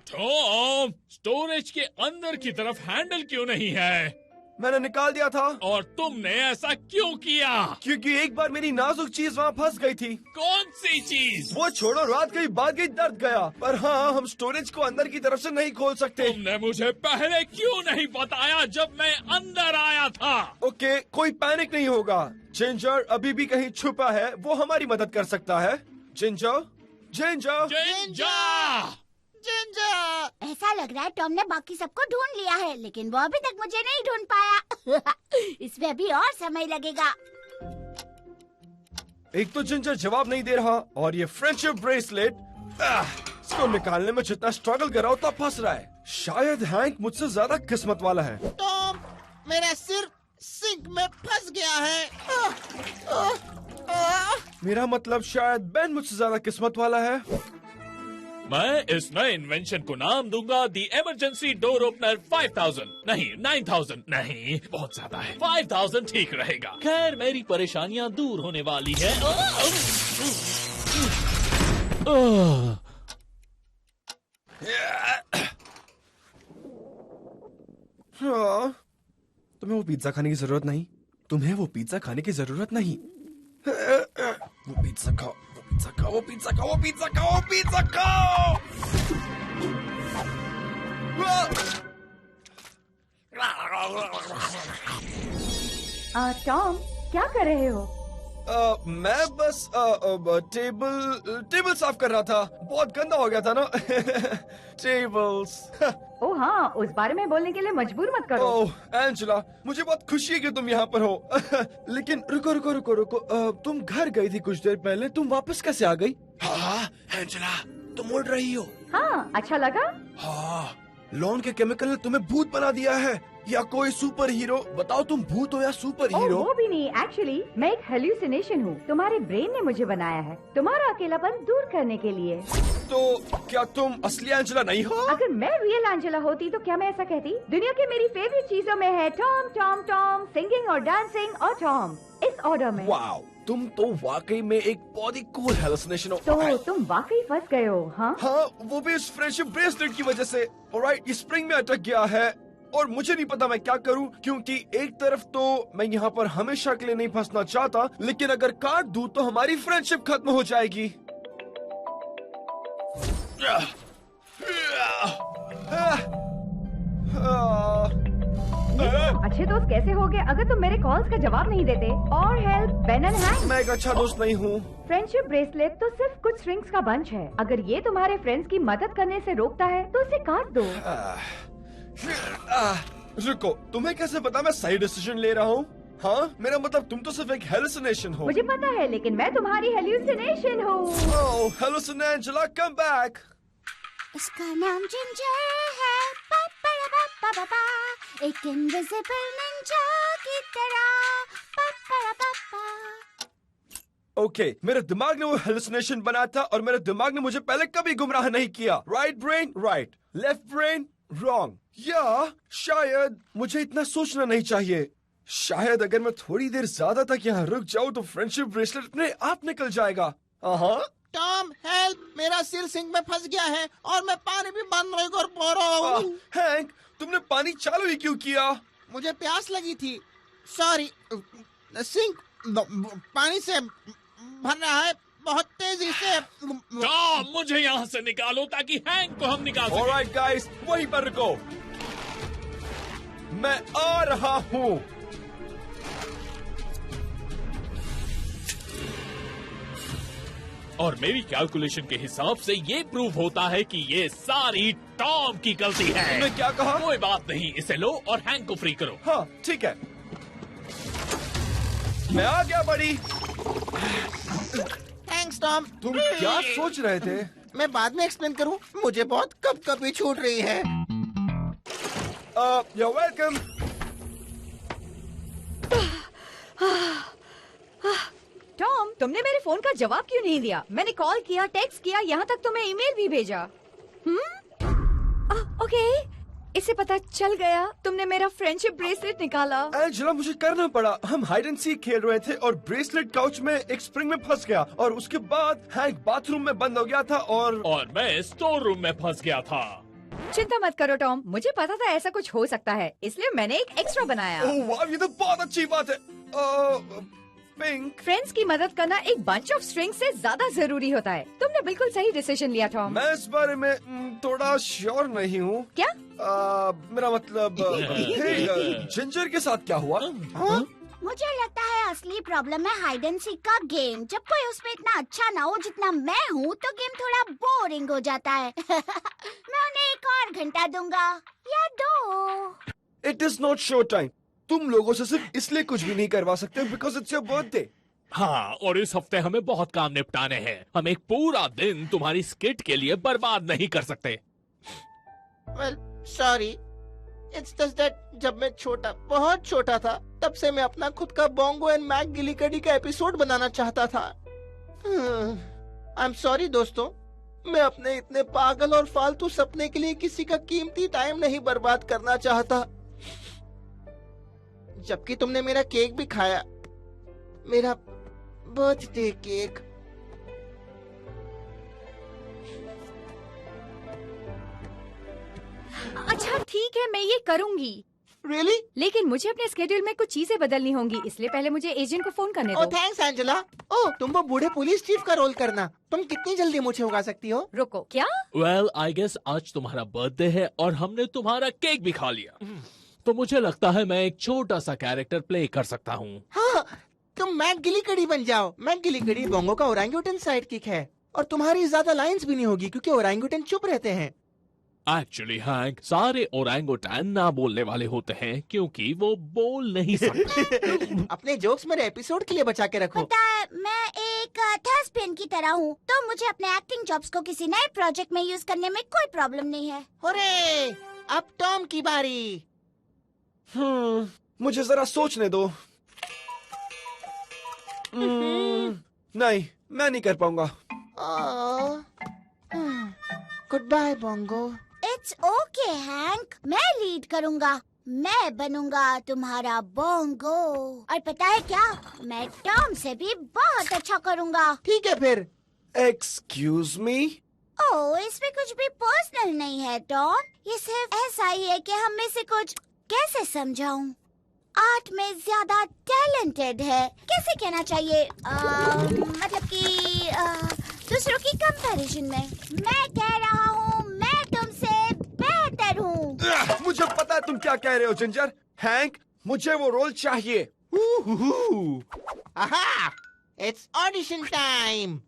टॉम, स्टोरेज के अंदर की तरफ हैंडल क्यों नहीं है? मैंने निकाल दिया था। और तुमने ऐसा क्यों किया? क्योंकि एक बार मेरी नाजुक चीज वहाँ फंस गई थी। कौन सी चीज? वो छोड़ो, रात गई, बात गई, दर्द गया। पर हाँ, हम स्टोरेज को अंदर की तरफ से नहीं खोल सकते। तुमने मुझे पहले क्यों नहीं बताया जब मैं अंदर आया था? ओके, कोई पैनिक नहीं होगा। जिंजर अभी भी कहीं छुपा है, वो हमारी मदद कर सकता है। Ginger, ginger, ginger! जिंजर! ऐसा लग रहा है टॉम ने बाकी सबको ढूंढ लिया है, लेकिन वो अभी तक मुझे नहीं ढूंढ पाया। इसमें अभी और समय लगेगा। एक तो जिंजर जवाब नहीं दे रहा, और ये फ्रेंडशिप ब्रेसलेट, इसको निकालने में जितना स्ट्रगल कर रहा उतना फंस रहा है। शायद हैंक मुझसे ज्यादा किस्मत वाला है। टॉम, मेरा सिर सिंक में फंस गया है। मेरा मतलब शायद बेन मुझसे ज्यादा किस्मत वाला है। मैं इस नए इन्वेंशन को नाम दूंगा दी इमरजेंसी डोर ओपनर 5000। नहीं, 9000 नहीं, बहुत ज्यादा है। 5000 ठीक रहेगा। खैर, मेरी परेशानियां दूर होने वाली है। हाँ, तुम्हें वो पिज्जा खाने की जरूरत नहीं। तुम्हें वो पिज्जा खाने की जरूरत नहीं। वो पिज्जा खाओ। पिज्जा खाओ, पिज्जा खाओ, पिज्जा खाओ, पिज्जा खाओ। टॉम, क्या कर रहे हो? मैं बस टेबल साफ कर रहा था। बहुत गंदा हो गया था ना। टेबल्स। ओह हाँ, उस बारे में बोलने के लिए मजबूर मत करो। ओह एंजेला, मुझे बहुत खुशी है कि तुम यहाँ पर हो। लेकिन रुको रुको रुको रुको, तुम घर गई थी कुछ देर पहले, तुम वापस कैसे आ गई? हाँ एंजेला, तुम उड़ रही हो। हाँ, अच्छा लगा? हाँ, लॉन के केमिकल ने तुम्हें भूत बना दिया है या कोई सुपर हीरो? बताओ, तुम भूत हो या सुपर ओह, हीरो? वो भी नहीं, एक्चुअली मैं एक हेल्यूसिनेशन हूँ। तुम्हारे ब्रेन ने मुझे बनाया है तुम्हारा अकेलापन दूर करने के लिए। तो क्या तुम असली एंजेला नहीं हो? अगर मैं रियल एंजेला होती तो क्या मैं ऐसा कहती? दुनिया के मेरी फेवरेट चीजों में है टॉम टॉम टॉम, सिंगिंग और डांसिंग और टॉम, इस ऑर्डर में। वाओ, तुम तो वाकई में एक बहुत ही कूल हेलुसिनेशन हो। तो तुम वाकई फंस गए हो? हाँ, वो भी इस फ्रेंडशिप ब्रेसलेट की वजह से। ऑलराइट, ये स्प्रिंग में अटक गया है और मुझे नहीं पता मैं क्या करूं, क्योंकि एक तरफ तो मैं यहाँ पर हमेशा के लिए नहीं फंसना चाहता, लेकिन अगर काट दूं तो हमारी फ्रेंडशिप खत्म हो जाएगी। अच्छे दोस्त कैसे होगे अगर तुम मेरे कॉल्स का जवाब नहीं देते? और हेल्प, बेन एंड हैंक। मैं एक अच्छा दोस्त नहीं हूँ। फ्रेंडशिप ब्रेसलेट तो सिर्फ कुछ स्ट्रिंग्स का बंच है। अगर ये तुम्हारे फ्रेंड्स की मदद करने से रोकता है तो उसे काट दो। रुको, तुम्हें कैसे पता मैं सही डिसीजन ले रहा हूँ? हाँ, मेरा मतलब तुम तो सिर्फ एक हेलुसिनेशन हो। मुझे पता है, लेकिन मैं तुम्हारी हेल्यूसिनेशन हूँ। ओह, हेलुसिनेशन, एंजेला, कम बैक। उसका नाम जिंजर है, पा पा पा पा पा पा, एक इनविजिबल निंजा की तरह, पा पा पा पा। ओके, मेरे दिमाग ने वो हेलुसिनेशन बनाया था और मेरे दिमाग ने मुझे पहले कभी गुमराह नहीं किया। Right brain right, left brain wrong. या शायद मुझे इतना सोचना नहीं चाहिए। शायद अगर मैं थोड़ी देर ज्यादा तक यहाँ रुक जाऊँ तो फ्रेंडशिप ब्रेसलेट अपने आप निकल जाएगा। हाँ, टॉम हेल्प, मेरा सिर सिंक में फंस गया है और मैं पानी भी बंद नहीं कर पा रहा हूँ। हैंक, तुमने पानी चालू ही क्यों किया? मुझे प्यास लगी थी। सॉरी, सिंक पानी से भर रहा है बहुत तेजी से। टॉम, मुझे यहाँ से निकालो ताकि हैंक को हम निकाल सकें। ऑलराइट गाइस, वहीं पर रुको, मैं आ रहा हूँ। और मेरी कैलकुलेशन के हिसाब से ये प्रूव होता है कि ये सारी टॉम की गलती है। तुमने क्या कहा? कोई बात नहीं, इसे लो और हैंक को फ्री करो। हाँ ठीक है, मैं आ गया बड़ी। Thanks Tom. तुम क्या सोच रहे थे? मैं बाद में एक्सप्लेन करूं, मुझे बहुत कभी छूट रही है। You're welcome. टॉम, तुमने मेरे फोन का जवाब क्यों नहीं दिया? मैंने कॉल किया, टेक्स्ट किया, यहाँ तक तुम्हें ईमेल भी भेजा। ओके, इससे पता चल गया तुमने मेरा फ्रेंडशिप ब्रेसलेट निकाला। एंजेला, मुझे करना पड़ा। हम हाइड एंड सीक खेल रहे थे और ब्रेसलेट काउच में एक स्प्रिंग में फंस गया और उसके बाद हैंक बाथरूम में बंद हो गया था और मैं स्टोर रूम में फंस गया था। चिंता मत करो टॉम, मुझे पता था ऐसा कुछ हो सकता है, इसलिए मैंने एक एक्स्ट्रा बनाया। ओह वाह, ये तो बहुत अच्छी बात है। पिंक, फ्रेंड्स की मदद करना एक बंच ऑफ स्ट्रिंग से ज्यादा जरूरी होता है। तुमने बिल्कुल सही डिसीजन लिया टॉम। मैं इस बारे में थोड़ा श्योर नहीं हूँ। क्या? मेरा मतलब जिंजर के साथ क्या हुआ? मुझे लगता है असली प्रॉब्लम है हाइड एंड सीक का गेम। जब कोई उसमें इतना अच्छा ना हो जितना मैं हूँ तो गेम थोड़ा बोरिंग हो जाता है। मैं उन्हें एक और घंटा दूंगा या 2। It is not show time. तुम लोगों से सिर्फ इसलिए कुछ भी नहीं करवा सकते बिकॉज इट्स योर बर्थडे। हाँ, और इस हफ्ते हमें बहुत काम निपटाने हैं। हम एक पूरा दिन तुम्हारी स्किट के लिए बर्बाद नहीं कर सकते। Well sorry, it's just that जब मैं छोटा, बहुत छोटा था, तब से मैं अपना खुद का बोंगो एंड मैक गिलीकडी का एपिसोड बनाना चाहता था। आई एम सॉरी दोस्तों, मैं अपने इतने पागल और फालतू सपने के लिए किसी का कीमती टाइम नहीं बर्बाद करना चाहता। जबकि तुमने मेरा केक भी खाया, मेरा बर्थडे केक। अच्छा ठीक है, मैं ये करूंगी। रियली? लेकिन मुझे अपने स्केड्यूल में कुछ चीजें बदलनी होंगी, इसलिए पहले मुझे एजेंट को फोन करने ओह दो। Thanks Angela. ओह तुम वो बूढ़े पुलिस चीफ का रोल करना। तुम कितनी जल्दी मुझे उगा सकती हो? रुको, क्या? वेल आई गेस आज तुम्हारा बर्थडे है और हमने तुम्हारा केक भी खा लिया, तो मुझे लगता है मैं एक छोटा सा कैरेक्टर प्ले कर सकता हूँ। हाँ, तुम मैक गिलीकड़ी बन जाओ। मैक गिलीकड़ी बोंगो का ओरंगुटन साइडकिक है और तुम्हारी ज्यादा लाइंस भी नहीं होगी क्योंकि ओरंगुटन चुप रहते हैं। एक्चुअली हैंक, सारे ओरंगुटैन ना बोलने वाले होते हैं क्योंकि वो बोल नहीं सकते। अपने जोक्स मेरे एपिसोड के लिए बचा के रखो। पता है, मैं एक थर्सपिन की तरह हूँ, तो मुझे अपने एक्टिंग जॉब्स को किसी नए प्रोजेक्ट में यूज करने में कोई प्रॉब्लम नहीं है। अरे अब टॉम की बारी। मुझे जरा सोचने दो। नहीं, मैं नहीं कर पाऊंगा। Good bye Bongo. It's okay Hank, मैं लीड करूँगा। मैं बनूंगा तुम्हारा बोंगो। और पता है क्या, मैं टॉम से भी बहुत अच्छा करूँगा। ठीक है फिर। Excuse me? ओह, इसमें कुछ भी पर्सनल नहीं है टॉम, ये सिर्फ ऐसा ही है कि हम में से कुछ, कैसे समझाऊं, आर्ट में ज्यादा टैलेंटेड है। कैसे कहना चाहिए, मतलब कि दूसरों की कंपैरिजन में। मैं कह रहा हूँ मैं तुमसे बेहतर हूँ। मुझे पता है तुम क्या कह रहे हो जिंजर। हैंक, मुझे वो रोल चाहिए। आहा, इट्स ऑडिशन टाइम।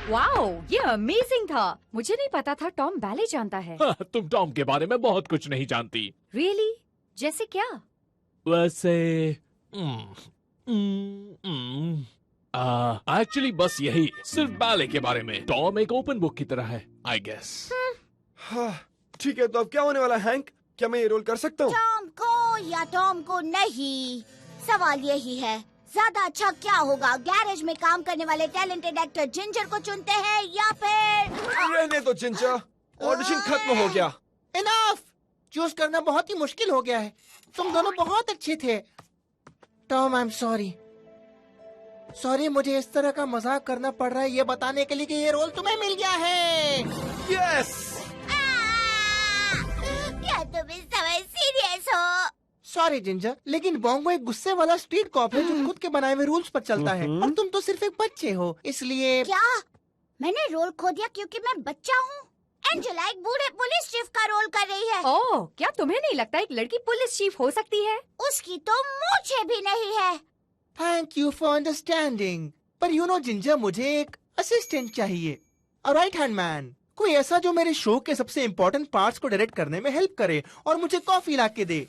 वाओ, ये अमेजिंग था। मुझे नहीं पता था टॉम बैले जानता है। तुम टॉम के बारे में बहुत कुछ नहीं जानती। रियली? जैसे क्या? वैसे एक्चुअली बस यही, सिर्फ बैले के बारे में। टॉम एक ओपन बुक की तरह है, आई गेस। हाँ, ठीक है, तो अब क्या होने वाला है हैंक? क्या मैं ये रोल कर सकता हूँ? टॉम को या टॉम को नहीं, सवाल यही है, ज्यादा अच्छा क्या होगा, गैरेज में काम करने वाले टैलेंटेड एक्टर जिंजर को चुनते हैं या फिर रहने दो जिंजर, ऑडिशन खत्म हो गया। इनफ! चूज करना बहुत ही मुश्किल हो गया है। तुम दोनों बहुत अच्छे थे। Tom, I am sorry. Sorry, मुझे इस तरह का मजाक करना पड़ रहा है ये बताने के लिए कि ये रोल तुम्हें मिल गया है। यस! क्या तुम इस समय सीरियस हो? सॉरी जिंजर, लेकिन बोंगो एक गुस्से वाला स्ट्रीट कॉप है जो खुद के बनाए हुए रूल्स पर चलता है और तुम तो सिर्फ एक बच्चे हो, इसलिए। क्या मैंने रोल खो दिया क्योंकि मैं बच्चा हूँ? एंजेला एक बूढ़े पुलिस चीफ का रोल कर रही है। ओह, क्या तुम्हें नहीं लगता एक लड़की पुलिस चीफ हो सकती है? उसकी तो मूछें भी नहीं है। Thank you for understanding. पर यू नो जिंजर, मुझे एक असिस्टेंट चाहिए, राइट हैंड मैन, कोई ऐसा जो मेरे शो के सबसे इम्पोर्टेंट पार्ट्स को डायरेक्ट करने में हेल्प करे और मुझे कॉफी ला के दे।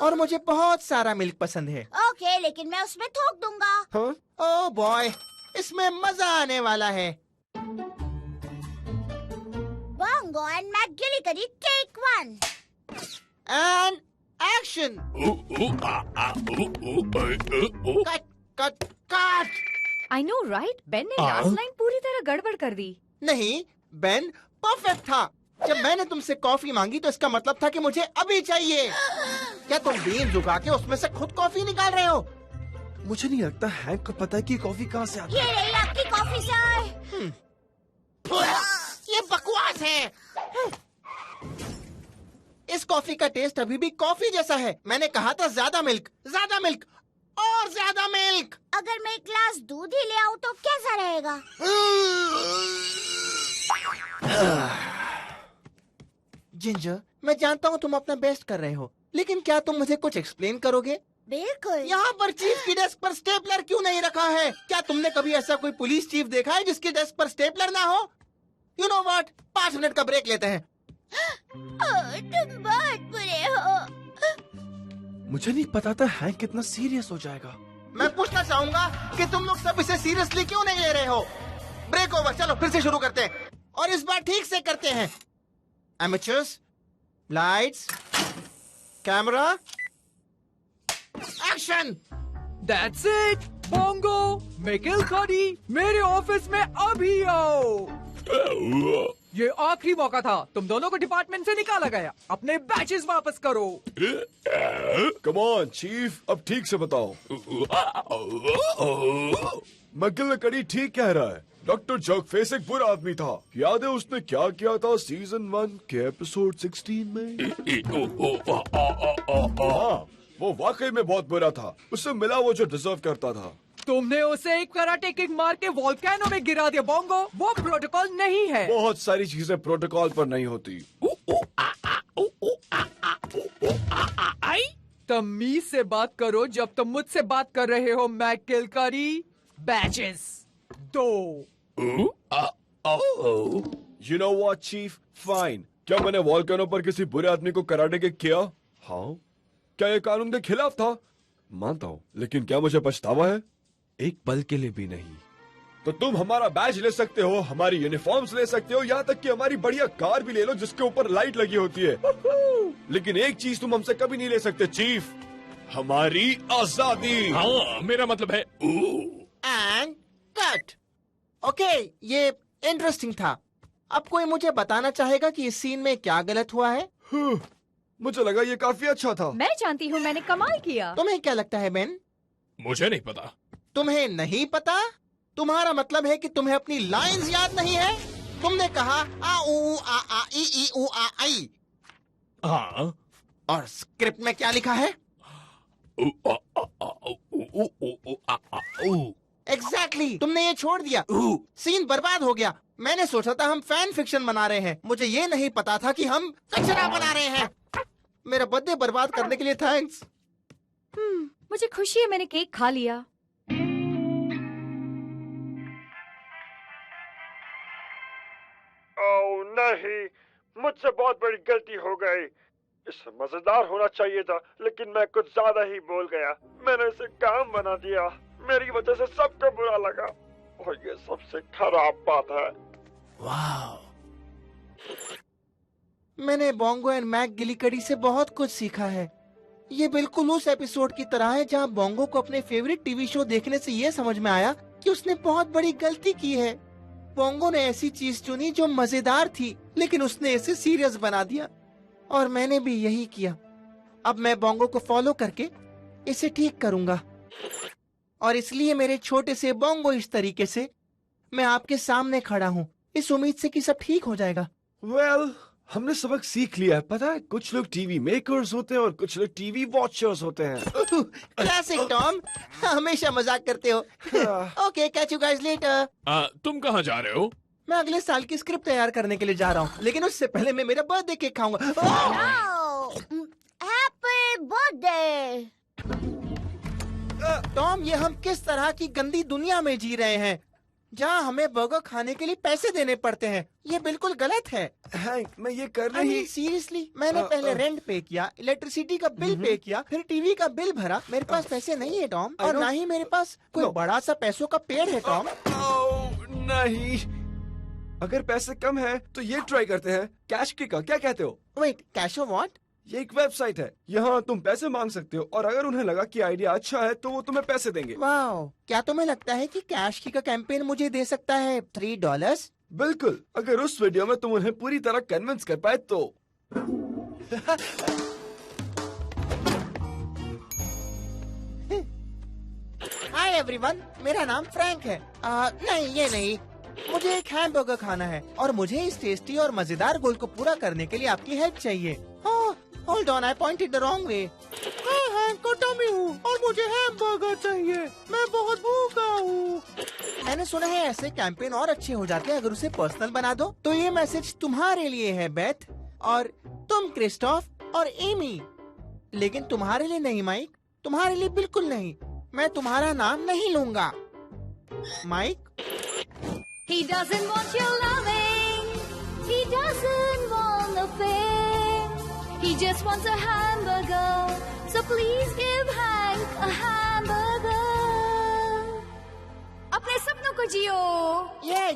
और मुझे बहुत सारा मिल्क पसंद है। ओके, लेकिन मैं उसमें थोक दूंगा। हाँ? ओह बॉय, इसमें मजा आने वाला है। Bongo and McGillicuddy, take 1 and action. Cut cut cut. I know right, Ben ने लास्ट लाइन पूरी तरह गड़बड़ कर दी। नहीं, बेन परफेक्ट था। जब मैंने तुमसे कॉफी मांगी तो इसका मतलब था कि मुझे अभी चाहिए। क्या तुम बीन झुका के उसमें से खुद कॉफी निकाल रहे हो? मुझे नहीं लगता हैंक को पता है कि कॉफी कहाँ से आती है। ये रही आपकी कॉफी सर। ये बकवास है। इस कॉफी का टेस्ट अभी भी कॉफी जैसा है। मैंने कहा था ज्यादा मिल्क और ज्यादा मिल्क। अगर मैं एक ग्लास दूध ही ले आऊं तो कैसा रहेगा? जिंजर, मैं जानता हूँ तुम अपना बेस्ट कर रहे हो, लेकिन क्या तुम मुझे कुछ एक्सप्लेन करोगे? बिल्कुल। यहाँ पर चीफ की डेस्क पर स्टेपलर क्यों नहीं रखा है? क्या तुमने कभी ऐसा कोई पुलिस चीफ देखा है जिसकी डेस्क पर स्टेपलर ना हो? यू नो व्हाट, 5 मिनट का ब्रेक लेते हैं। तुम बहुत बुरे हो। मुझे नहीं पता था हैंक कितना सीरियस हो जाएगा। मैं पूछना चाहूंगा कि तुम लोग सब इसे सीरियसली क्यों नहीं ले रहे हो? ब्रेक ओवर, चलो फिर से शुरू करते हैं और इस बार ठीक से करते हैं। Amateurs, lights, camera, action. That's it, Bongo, McGillicuddy, मेरे ऑफिस में अभी आओ। ये आखिरी मौका था, तुम दोनों को डिपार्टमेंट से निकाला गया। अपने बैचेस वापस करो। कम ऑन चीफ, अब ठीक से बताओ। मैकगिलकडी ठीक कह रहा है। डॉक्टर जगफेस एक बुरा आदमी था। याद है उसने क्या किया था सीजन 1 के एपिसोड 16 में? हाँ, वो वाकई में बहुत बुरा था। उससे मिला वो जो डिजर्व करता था। तुमने उसे एक कराटे किक मार के वोल्केनो में गिरा दिया बोंगो। वो प्रोटोकॉल नहीं है। बहुत सारी चीजें प्रोटोकॉल पर नहीं होती। तमीज से बात करो जब तुम मुझसे बात कर रहे हो McGillicuddy. Batches 2। You know what, chief? Fine. क्या मैंने वोल्केनो पर किसी बुरे आदमी को कराटे किक किया? हाँ। क्या ये कानून के खिलाफ था? मानता हूँ, लेकिन क्या मुझे पछतावा है? एक पल के लिए भी नहीं। तो तुम हमारा बैज ले सकते हो, हमारी यूनिफॉर्म्स ले सकते हो, यहाँ तक कि हमारी बढ़िया कार भी ले लो जिसके ऊपर लाइट लगी होती है। लेकिन एक चीज तुम हमसे कभी नहीं ले सकते चीफ, हमारी आजादी। हाँ, मेरा मतलब है एंड कट। ओके, ये इंटरेस्टिंग था। अब कोई मुझे बताना चाहेगा कि इस सीन में क्या गलत हुआ है? मुझे लगा ये काफी अच्छा था। मैं जानती हूँ, मैंने कमाल किया। तुम्हें क्या लगता है बेन? मुझे नहीं पता। तुम्हें नहीं पता? तुम्हारा मतलब है कि तुम्हें अपनी लाइंस याद नहीं है? तुमने कहा आ ऊ आ आ ई ई ऊ आ आई। हाँ। और स्क्रिप्ट में क्या लिखा है? एग्जैक्टली, तुमने ये छोड़ दिया। सीन बर्बाद हो गया। मैंने सोचा था हम फैन फिक्शन बना रहे हैं, मुझे ये नहीं पता था कि हम कचरा बना रहे हैं। मेरा बर्थडे बर्बाद करने के लिए थैंक्स। मुझे खुशी है मैंने केक खा लिया। ओह नहीं, मुझसे बहुत बड़ी गलती हो गई। इसे मजेदार होना चाहिए था, लेकिन मैं कुछ ज्यादा ही बोल गया। मैंने इसे काम बना दिया। मेरी वजह से सबको बुरा लगा और ये सबसे खराब बात है। वाह, मैंने बोंगो एंड मैकगिलकडी से बहुत कुछ सीखा है। ये बिल्कुल उस एपिसोड की तरह है जहाँ बोंगो को अपने फेवरेट टीवी शो देखने से ये समझ में आया कि उसने बहुत बड़ी गलती की है। बोंगो ने ऐसी चीज चुनी जो मजेदार थी, लेकिन उसने इसे सीरियस बना दिया और मैंने भी यही किया। अब मैं बोंगो को फॉलो करके इसे ठीक करूंगा और इसलिए मेरे छोटे से बोंगो इस तरीके से मैं आपके सामने खड़ा हूँ, इस उम्मीद से कि सब ठीक हो जाएगा। वेल, हमने सबक सीख लिया है। पता है, कुछ लोग टीवी मेकर्स होते हैं और कुछ लोग टीवी वॉचर्स होते हैं। क्लासिक टॉम, हमेशा मजाक करते हो। Okay, catch you guys later. तुम कहाँ जा रहे हो? मैं अगले साल की स्क्रिप्ट तैयार करने के लिए जा रहा हूँ, लेकिन उससे पहले मैं मेरा बर्थडे केक खाऊंगा। Happy birthday. टॉम, ये हम किस तरह की गंदी दुनिया में जी रहे हैं जहाँ हमें बर्गर खाने के लिए पैसे देने पड़ते हैं? ये बिल्कुल गलत है। हैंक, मैं ये कर रही। सीरियसली, मैंने पहले रेंट पे किया, इलेक्ट्रिसिटी का बिल पे किया, फिर टीवी का बिल भरा। मेरे पास पैसे नहीं है टॉम, और ना ही मेरे पास कोई बड़ा सा पैसों का पेड़ है टॉम। नहीं, अगर पैसे कम है तो ये ट्राई करते हैं, कैश की का। क्या कहते हो? वेट, कैशो व्हाट? ये एक वेबसाइट है, यहाँ तुम पैसे मांग सकते हो और अगर उन्हें लगा कि आइडिया अच्छा है तो वो तुम्हें पैसे देंगे। वाओ, क्या तुम्हें लगता है कि कैश की का कैंपेन मुझे दे सकता है $3? बिल्कुल, अगर उस वीडियो में तुम उन्हें पूरी तरह कन्विंस कर पाए तो। हाय एवरीवन, मेरा नाम फ्रैंक है। नहीं, ये नहीं, मुझे एक हैमबर्गर खाना है और मुझे इस टेस्टी और मजेदार गोल को पूरा करने के लिए आपकी हेल्प चाहिए। Hold on, I pointed the wrong way. मैं हैंक का टॉमी हूँ और मुझे हैमबर्गर चाहिए। मैं बहुत भूखा हूँ। मैंने सुना है ऐसे कैंपेन और अच्छे हो जाते हैं अगर उसे पर्सनल बना दो। तो ये मैसेज तुम्हारे लिए है बेथ, और तुम क्रिस्टोफ और एमी। लेकिन तुम्हारे लिए नहीं माइक, तुम्हारे लिए बिल्कुल नहीं। मैं तुम्हारा नाम नहीं लूंगा। Mic? He doesn't want your loving. He doesn't want the fame. He just wants a hamburger. So please give Hank a hamburger. अपने सपनों को जियो।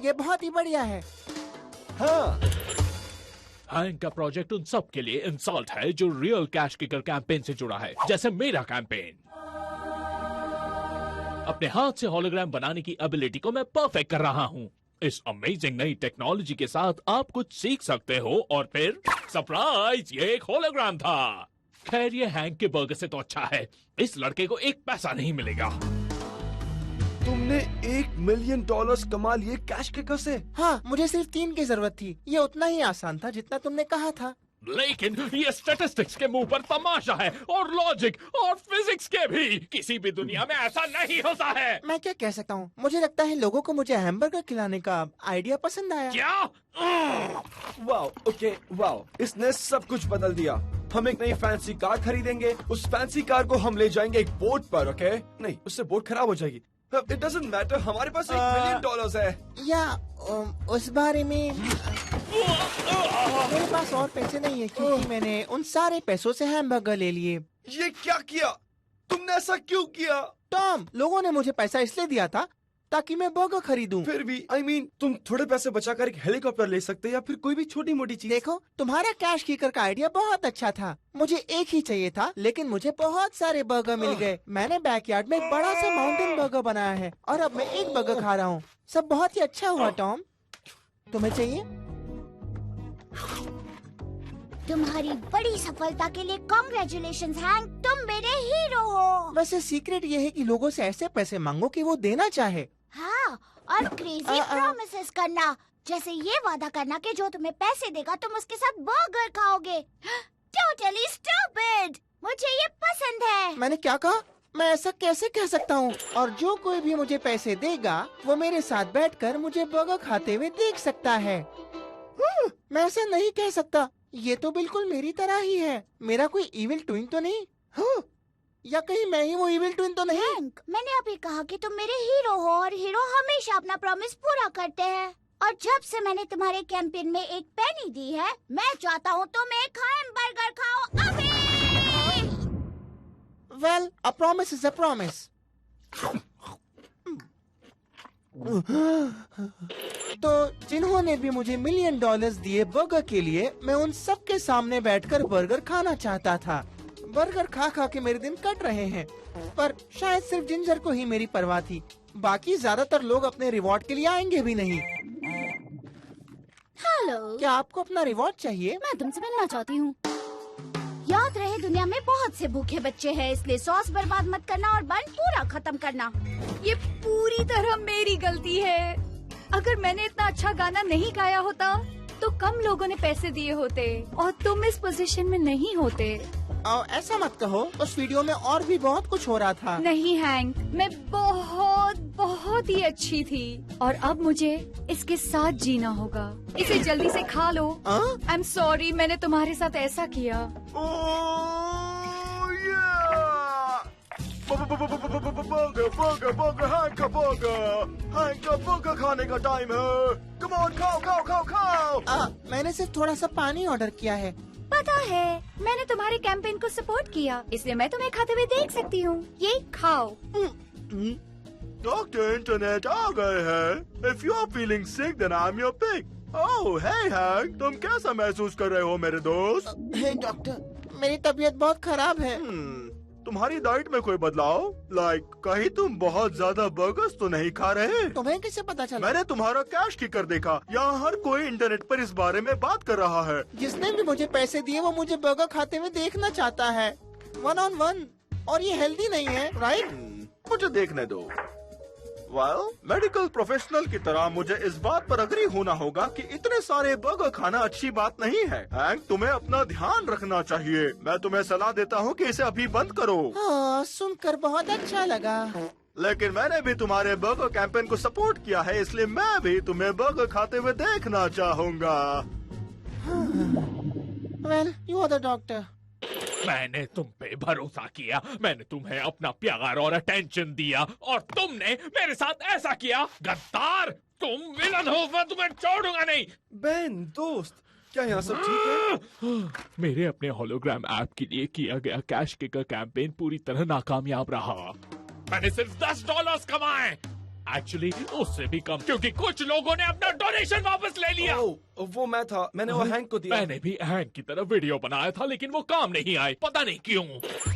ये बहुत ही बढ़िया है। हाँ, हैंक का प्रोजेक्ट उन सब के लिए इंसल्ट है जो रियल कैश किकर कैंपेन से जुड़ा है, जैसे मेरा कैंपेन। अपने हाथ से होलोग्राम बनाने की एबिलिटी को मैं परफेक्ट कर रहा हूँ। इस अमेजिंग नई टेक्नोलॉजी के साथ आप कुछ सीख सकते हो और फिर सरप्राइज, ये एक होलोग्राम था। खैर ये हैंक के बर्गर से तो अच्छा है। इस लड़के को एक पैसा नहीं मिलेगा। तुमने $1 मिलियन कमा लिए कैश किकर से? हाँ, मुझे सिर्फ 3 की जरूरत थी। ये उतना ही आसान था जितना तुमने कहा था। लेकिन ये स्टैटिस्टिक्स के मुंह पर तमाशा है, और लॉजिक और फिजिक्स के भी। किसी भी दुनिया में ऐसा नहीं होता है। मैं क्या कह सकता हूँ? मुझे लगता है लोगों को मुझे हैमबर्गर खिलाने का आइडिया पसंद आया। क्या? वाओ, ओके, वाओ, इसने सब कुछ बदल दिया। हम एक नई फैंसी कार खरीदेंगे। उस फैंसी कार को हम ले जाएंगे एक बोट पर, ओके? नहीं, उससे बोट खराब हो जाएगी। इट डजंट मैटर, हमारे पास $1 मिलियन है। या उस बारे में मेरे पास और पैसे नहीं है, क्योंकि मैंने उन सारे पैसों से हैमबर्गर ले लिए। ये क्या किया? तुमने ऐसा क्यों किया? टॉम, लोगों ने मुझे पैसा इसलिए दिया था ताकि मैं बर्गर खरीदूं। फिर भी I mean, तुम थोड़े पैसे बचाकर एक हेलीकॉप्टर ले सकते या फिर कोई भी छोटी मोटी चीज। देखो, तुम्हारा कैश किकर का आइडिया बहुत अच्छा था। मुझे एक ही चाहिए था, लेकिन मुझे बहुत सारे बर्गर मिल गए। मैंने बैकयार्ड में एक बड़ा सा माउंटेन बर्गर बनाया है और अब मैं एक बर्गर खा रहा हूँ। सब बहुत ही अच्छा हुआ। टॉम, तुम्हें चाहिए? तुम्हारी बड़ी सफलता के लिए कांग्रेचुलेशंस हैंक, तुम मेरे हीरो हो। वैसे सीक्रेट ये है कि लोगों से ऐसे पैसे मांगो कि वो देना चाहे। हाँ, और क्रेजी प्रॉमिसेस करना, जैसे ये वादा करना कि जो तुम्हें पैसे देगा तुम उसके साथ बर्गर खाओगे। Totally stupid. मुझे ये पसंद है। मैंने क्या कहा? मैं ऐसा कैसे कह सकता हूँ? और जो कोई भी मुझे पैसे देगा वो मेरे साथ बैठकर मुझे बर्गर खाते हुए देख सकता है। मैं ऐसा नहीं कह सकता। ये तो बिल्कुल मेरी तरह ही है। मेरा कोई इविल ट्विन तो नहीं? या कहीं मैं ही वो इविल ट्विन तो नहीं? हैंक, मैंने अभी कहा कि तुम मेरे हीरो हो और हीरो हमेशा अपना प्रॉमिस पूरा करते हैं। और जब से मैंने तुम्हारे कैंपेन में एक पेनी दी है, मैं चाहता हूँ तुम एक हैमबर्गर खाओ अभी। Well, a promise is a promise. तो जिन्होंने भी मुझे $1 मिलियन दिए बर्गर के लिए, मैं उन सब के सामने बैठकर बर्गर खाना चाहता था। बर्गर खा खा के मेरे दिन कट रहे हैं, पर शायद सिर्फ जिंजर को ही मेरी परवाह थी। बाकी ज्यादातर लोग अपने रिवॉर्ड के लिए आएंगे भी नहीं। हेलो, क्या आपको अपना रिवॉर्ड चाहिए? मैं तुमसे मिलना चाहती हूँ। याद रहे, दुनिया में बहुत से भूखे बच्चे हैं, इसलिए सॉस बर्बाद मत करना और बन पूरा खत्म करना। ये पूरी तरह मेरी गलती है। अगर मैंने इतना अच्छा गाना नहीं गाया होता तो कम लोगों ने पैसे दिए होते और तुम इस पोजीशन में नहीं होते। ऐसा मत कहो, उस वीडियो में और भी बहुत कुछ हो रहा था। नहीं हैंक, मैं बहुत ही अच्छी थी और अब मुझे इसके साथ जीना होगा। इसे जल्दी से खा लो। आई एम सॉरी, मैंने तुम्हारे साथ ऐसा किया। बर्गर खाने का टाइम है। कम ऑन, खाओ खाओ खाओ खाओ। मैंने सिर्फ थोड़ा सा पानी ऑर्डर किया है। पता है, मैंने तुम्हारे कैंपेन को सपोर्ट किया, इसलिए मैं तुम्हें खाते हुए देख सकती हूँ। ये खाओ। डॉक्टर इंटरनेट आ गए हैं। If you are feeling sick, then I'm your pick. Oh, hey Hank, तुम कैसा महसूस कर रहे हो मेरे दोस्त? हे डॉक्टर, मेरी तबीयत बहुत खराब है। तुम्हारी डाइट में कोई बदलाव? कहीं तुम बहुत ज्यादा बर्गर्स तो नहीं खा रहे? तुम्हें कैसे पता चला? मैंने तुम्हारा कैश किकर देखा। यहाँ हर कोई इंटरनेट पर इस बारे में बात कर रहा है। जिसने भी मुझे पैसे दिए वो मुझे बर्गर खाते हुए देखना चाहता है, 1-on-1, और ये हेल्दी नहीं है, राइट? मुझे देखने दो। मेडिकल प्रोफेशनल की तरह मुझे इस बात पर अग्री होना होगा कि इतने सारे बर्गर खाना अच्छी बात नहीं है। हैंक, तुम्हें अपना ध्यान रखना चाहिए। मैं तुम्हें सलाह देता हूँ कि इसे अभी बंद करो। सुनकर बहुत अच्छा लगा। लेकिन मैंने भी तुम्हारे बर्गर कैंपेन को सपोर्ट किया है, इसलिए मैं भी तुम्हें बर्गर खाते हुए देखना चाहूँगा। Well, you are the doctor. मैंने तुम पे भरोसा किया, मैंने तुम्हें अपना प्यार और अटेंशन दिया और तुमने मेरे साथ ऐसा किया। गद्दार, तुम विलन हो, मैं तुम्हें छोड़ूंगा नहीं। बेन, दोस्त, क्या यहाँ सब ठीक है? मेरे अपने होलोग्राम ऐप के लिए किया गया कैश किकर कैंपेन पूरी तरह नाकामयाब रहा। मैंने सिर्फ $10 कमाए। एक्चुअली उससे भी कम, क्योंकि कुछ लोगों ने अपना डोनेशन वापस ले लिया। वो मैं था, मैंने वो हैंक को दिया। मैंने भी हैंक की तरफ वीडियो बनाया था, लेकिन वो काम नहीं आई, पता नहीं क्यों।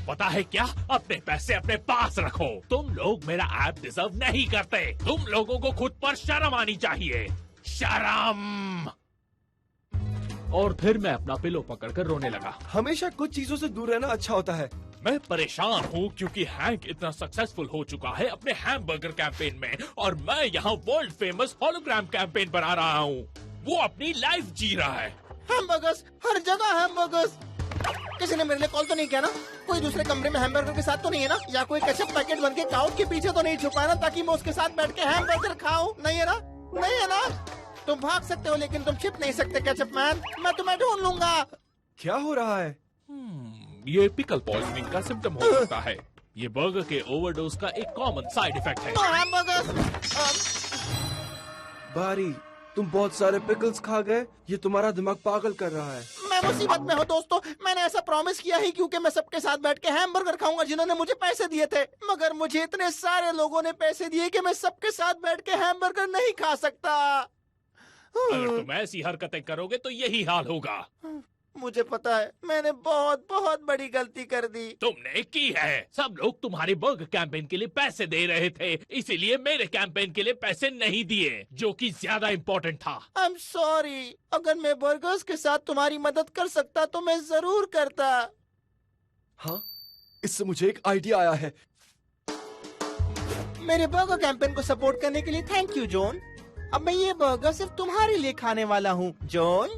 पता है क्या, अपने पैसे अपने पास रखो। तुम लोग मेरा ऐप डिजर्व नहीं करते। तुम लोगों को खुद पर शर्म आनी चाहिए, शर्म। और फिर मैं अपना पिलो पकड़कर रोने लगा। हमेशा कुछ चीजों से दूर रहना अच्छा होता है। मैं परेशान हूँ क्योंकि हैंक इतना सक्सेसफुल हो चुका है अपने हैमबर्गर कैंपेन में, और मैं यहाँ वर्ल्ड फेमस होलोग्राम कैंपेन बना रहा हूँ। वो अपनी लाइफ जी रहा है। हैमबर्गर्स, हर जगह हैमबर्गर्स। किसी ने मेरे लिए कॉल तो नहीं किया ना? कोई दूसरे कमरे में हैमबर्गर के साथ तो नहीं है ना? या कोई केचप पैकेट बन के काउच के पीछे तो नहीं छुपा है ना, ताकि मैं उसके साथ बैठ के हैमबर्गर खाऊं? नहीं है ना? नहीं है ना? तुम भाग सकते हो लेकिन तुम छिप नहीं सकते केचप मैन। मैं तुम्हें ढूंढ लूंगा। क्या हो रहा है? ये पिकल पॉइजनिंग का सिम्टम हो सकता है। ये बर्गर के ओवरडोज का एक कॉमन साइड इफेक्ट है। तो हैमबर्गर। बारी, तुम बहुत सारे पिकल्स खा गए। ये तुम्हारा दिमाग पागल कर रहा है। मैं मुसीबत में हूँ दोस्तों। मैंने ऐसा प्रॉमिस किया ही क्योंकि मैं सबके साथ बैठ के हैमबर्गर खाऊंगा जिन्होंने मुझे पैसे दिए थे, मगर मुझे इतने सारे लोगों ने पैसे दिए कि मैं सबके साथ बैठ के हैमबर्गर नहीं खा सकता। अगर तुम ऐसी हरकतें करोगे तो यही हाल होगा। मुझे पता है, मैंने बहुत बहुत बड़ी गलती कर दी। तुमने की है। सब लोग तुम्हारे बर्गर कैंपेन के लिए पैसे दे रहे थे, इसीलिए मेरे कैंपेन के लिए पैसे नहीं दिए, जो कि ज्यादा इम्पोर्टेंट था। आई एम सॉरी। अगर मैं बर्गर्स के साथ तुम्हारी मदद कर सकता तो मैं जरूर करता। हाँ, इससे मुझे एक आइडिया आया है। मेरे बर्गर कैंपेन को सपोर्ट करने के लिए थैंक यू जॉन। अब मैं ये बर्गर सिर्फ तुम्हारे लिए खाने वाला हूँ जॉन।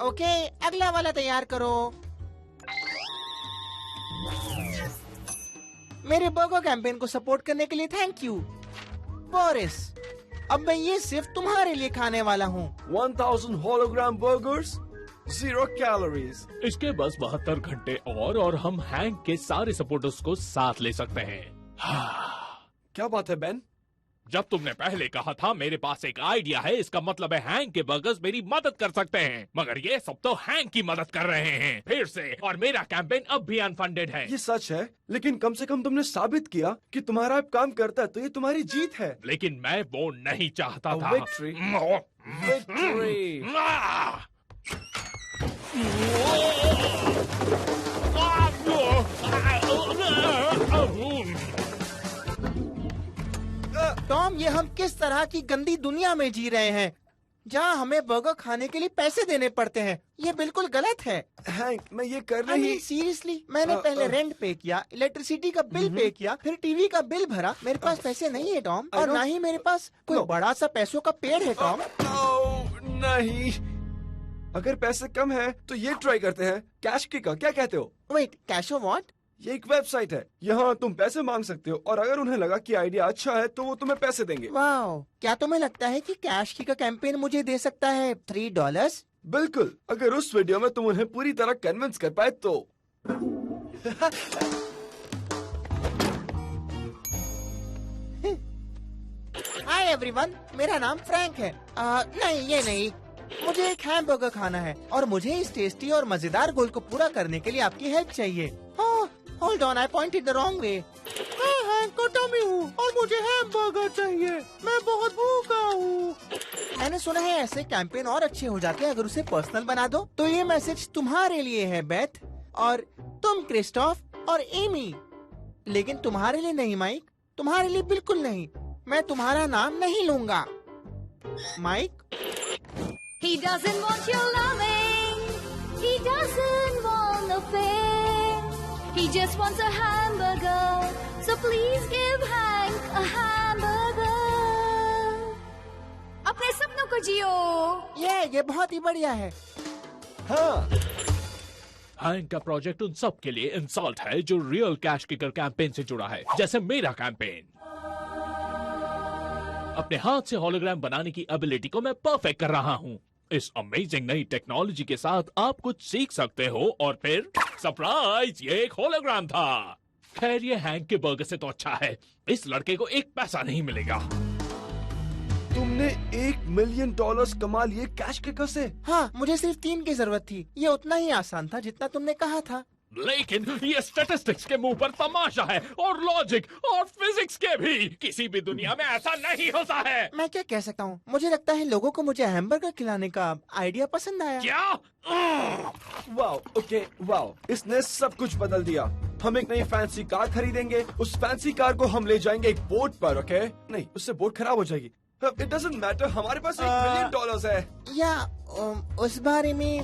ओके, अगला वाला तैयार करो। मेरे बर्गर कैंपेन को सपोर्ट करने के लिए थैंक यू बोरिस। अब मैं ये सिर्फ तुम्हारे लिए खाने वाला हूँ। 1000 होलोग्राम बर्गर्स, 0 कैलोरीज। इसके बस 72 घंटे और हम हैंक के सारे सपोर्टर्स को साथ ले सकते हैं। क्या बात है बेन? जब तुमने पहले कहा था मेरे पास एक आइडिया है, इसका मतलब है हैंक के बर्गर्स मेरी मदद कर सकते हैं, मगर ये सब तो हैंक की मदद कर रहे हैं फिर से, और मेरा कैंपेन अब भी अनफंडेड है। ये सच है, लेकिन कम से कम तुमने साबित किया कि तुम्हारा ऐप काम करता है, तो ये तुम्हारी जीत है। लेकिन मैं वो नहीं चाहता था। Victory, victory. टॉम, ये हम किस तरह की गंदी दुनिया में जी रहे हैं जहाँ हमें बर्गर खाने के लिए पैसे देने पड़ते हैं? ये बिल्कुल गलत है। हैंक, मैं ये कर रही। सीरियसली, मैंने पहले रेंट पे किया, इलेक्ट्रिसिटी का बिल पे किया, फिर टीवी का बिल भरा। मेरे पास पैसे नहीं है टॉम, और ना ही मेरे पास कोई बड़ा सा पैसों का पेड़ है टॉम। नहीं, अगर पैसे कम है तो ये ट्राई करते हैं, कैश की का। क्या कहते हो? वेट, कैशो व्हाट? ये एक वेबसाइट है, यहाँ तुम पैसे मांग सकते हो, और अगर उन्हें लगा कि आइडिया अच्छा है तो वो तुम्हें पैसे देंगे। वाओ, क्या तुम्हें लगता है कि कैश की का कैंपेन मुझे दे सकता है $3? बिल्कुल, अगर उस वीडियो में तुम उन्हें पूरी तरह कन्विंस कर पाए तो। हाय एवरीवन, मेरा नाम फ्रैंक है। नहीं, ये नहीं, मुझे एक हैमबर्गर खाना है और मुझे इस टेस्टी और मजेदार गोल को पूरा करने के लिए आपकी हेल्प चाहिए। Hold on, I pointed the wrong way. मैं हैंक का टमी हूँ और मुझे हैमबर्गर चाहिए। मैं बहुत भूखा हूँ। मैंने सुना है ऐसे कैंपेन और अच्छे हो जाते हैं अगर उसे पर्सनल बना दो। तो ये मैसेज तुम्हारे लिए है बेथ, और तुम क्रिस्टोफ और एमी। लेकिन तुम्हारे लिए नहीं माइक, तुम्हारे लिए बिल्कुल नहीं। मैं तुम्हारा नाम नहीं लूंगा। Mic? He doesn't want your loving. He doesn't want no fame. He just wants a hamburger. So please give Hank a hamburger. अपने सपनों को जियो। ये बहुत ही बढ़िया है। हाँ, हैंक का प्रोजेक्ट उन सब के लिए इंसल्ट है जो रियल कैश किकर कैंपेन से जुड़ा है, जैसे मेरा कैंपेन। अपने हाथ से होलोग्राम बनाने की एबिलिटी को मैं परफेक्ट कर रहा हूँ। इस अमेजिंग नई टेक्नोलॉजी के साथ आप कुछ सीख सकते हो, और फिर सरप्राइज, ये एक होलोग्राम था। खैर, ये हैंक के बर्गर से तो अच्छा है। इस लड़के को एक पैसा नहीं मिलेगा। तुमने $1 मिलियन कमा लिए कैश किकर से। हाँ, मुझे सिर्फ 3 की जरूरत थी। ये उतना ही आसान था जितना तुमने कहा था। लेकिन ये स्टैटिस्टिक्स के मुंह पर तमाशा है, और लॉजिक और फिजिक्स के भी। किसी भी दुनिया में ऐसा नहीं होता है। मैं क्या कह सकता हूँ, मुझे लगता है लोगों को मुझे हैमबर्गर खिलाने का आइडिया पसंद आया। क्या? वाओ, ओके, वाओ, इसने सब कुछ बदल दिया। हम एक नई फैंसी कार खरीदेंगे, उस फैंसी कार को हम ले जाएंगे एक बोट पर, ओके? नहीं, उससे बोट खराब हो जाएगी। इट डजंट मैटर, हमारे पास $1 मिलियन है। या उस बारे में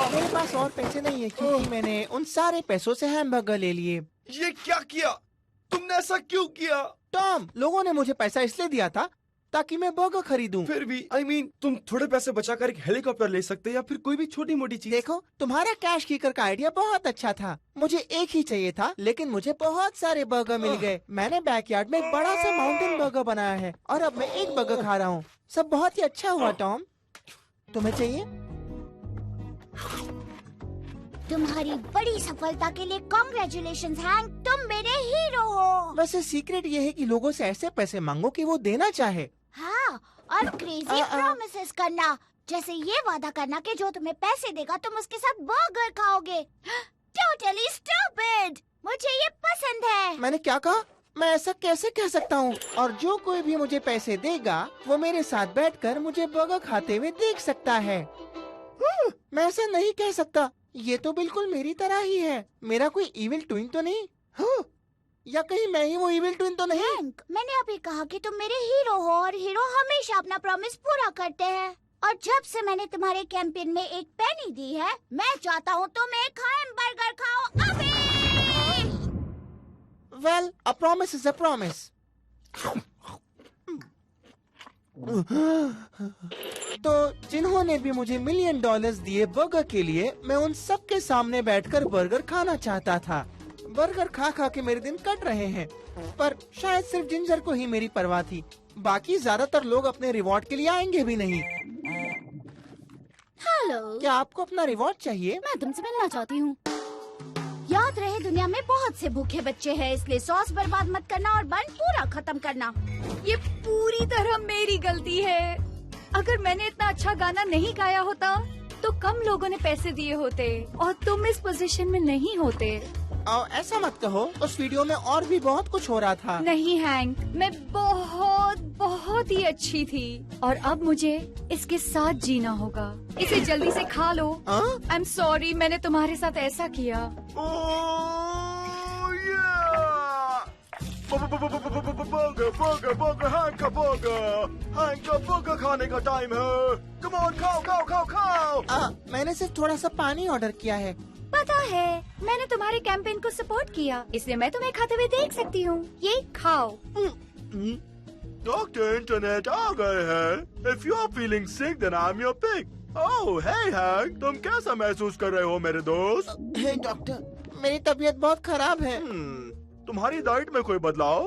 मेरे पास और पैसे नहीं है, क्योंकि मैंने उन सारे पैसों से हैमबर्गर ले लिए। ये क्या किया? तुमने ऐसा क्यों किया? टॉम, लोगों ने मुझे पैसा इसलिए दिया था ताकि मैं बर्गर खरीदूं। फिर भी I mean, तुम थोड़े पैसे बचाकर एक हेलीकॉप्टर ले सकते या फिर कोई भी छोटी मोटी चीज। देखो, तुम्हारा कैश कीकर का आइडिया बहुत अच्छा था। मुझे एक ही चाहिए था, लेकिन मुझे बहुत सारे बर्गर मिल गए। मैंने बैकयार्ड में एक बड़ा सा माउंटेन बर्गर बनाया है और अब मैं एक बर्गर खा रहा हूँ। सब बहुत ही अच्छा हुआ। टॉम, तुम्हें चाहिए? तुम्हारी बड़ी सफलता के लिए कांग्रेचुलेशंस हैंक, तुम मेरे हीरो हो। वैसे सीक्रेट ये है कि लोगों से ऐसे पैसे मांगो कि वो देना चाहे। हाँ, और क्रेजी प्रॉमिसेस करना, जैसे ये वादा करना कि जो तुम्हें पैसे देगा तुम उसके साथ बर्गर खाओगे। टोटली स्टूपिड, मुझे ये पसंद है। मैंने क्या कहा? मैं ऐसा कैसे कह सकता हूँ? और जो कोई भी मुझे पैसे देगा वो मेरे साथ बैठकर मुझे बर्गर खाते हुए देख सकता है। मैं ऐसा नहीं कह सकता, ये तो बिल्कुल मेरी तरह ही है। मेरा कोई इविल ट्विन तो नहीं? या कहीं मैं ही वो इविल ट्विन तो नहीं? हैंक, मैंने अभी कहा कि तुम मेरे हीरो हो और हीरो हमेशा अपना प्रॉमिस पूरा करते हैं। और जब से मैंने तुम्हारे कैंपेन में एक पेनी दी है, मैं चाहता हूँ तुम एक हैमबर्गर खाओ अभी। Well, a promise is a promise. तो जिन्होंने भी मुझे $1 मिलियन दिए बर्गर के लिए, मैं उन सब के सामने बैठकर बर्गर खाना चाहता था। बर्गर खा खा के मेरे दिन कट रहे हैं, पर शायद सिर्फ जिंजर को ही मेरी परवाह थी। बाकी ज्यादातर लोग अपने रिवॉर्ड के लिए आएंगे भी नहीं। हेलो, क्या आपको अपना रिवॉर्ड चाहिए? मैं तुमसे मिलना चाहती हूँ। याद रहे, दुनिया में बहुत से भूखे बच्चे हैं, इसलिए सॉस बर्बाद मत करना और बन पूरा खत्म करना। ये पूरी तरह मेरी गलती है। अगर मैंने इतना अच्छा गाना नहीं गाया होता तो कम लोगों ने पैसे दिए होते और तुम इस पोजीशन में नहीं होते। ऐसा मत कहो, उस वीडियो में और भी बहुत कुछ हो रहा था। नहीं हैंक, मैं बहुत ही अच्छी थी और अब मुझे इसके साथ जीना होगा। इसे जल्दी से खा लो। आई एम सॉरी, मैंने तुम्हारे साथ ऐसा किया। बर्गर खाने का टाइम है। कम ऑन, खाओ खाओ खाओ खाओ। मैंने सिर्फ थोड़ा सा पानी ऑर्डर किया है। पता है, मैंने तुम्हारे कैंपेन को सपोर्ट किया, इसलिए मैं तुम्हें खाते हुए देख सकती हूँ। ये खाओ। डॉक्टर इंटरनेट आ गए हैं। If you are feeling sick, then I'm your pick. Oh, hey Hank, तुम कैसा महसूस कर रहे हो मेरे दोस्त? हे डॉक्टर, मेरी तबीयत बहुत खराब है। तुम्हारी डाइट में कोई बदलाव?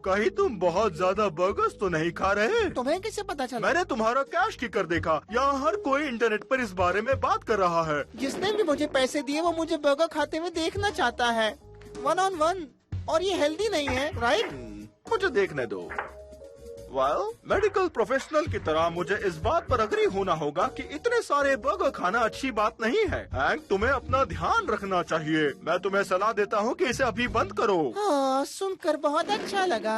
कहीं तुम बहुत ज्यादा बर्गर्स तो नहीं खा रहे? तुम्हें कैसे पता चला? मैंने तुम्हारा कैश किकर देखा। यहाँ हर कोई इंटरनेट पर इस बारे में बात कर रहा है। जिसने भी मुझे पैसे दिए वो मुझे बर्गर खाते हुए देखना चाहता है, 1-on-1, और ये हेल्दी नहीं है, राइट? मुझे देखने दो। मेडिकल प्रोफेशनल की तरह मुझे इस बात पर अग्री होना होगा कि इतने सारे बर्गर खाना अच्छी बात नहीं है। हैंक, तुम्हें अपना ध्यान रखना चाहिए। मैं तुम्हें सलाह देता हूँ कि इसे अभी बंद करो। हाँ, सुनकर बहुत अच्छा लगा।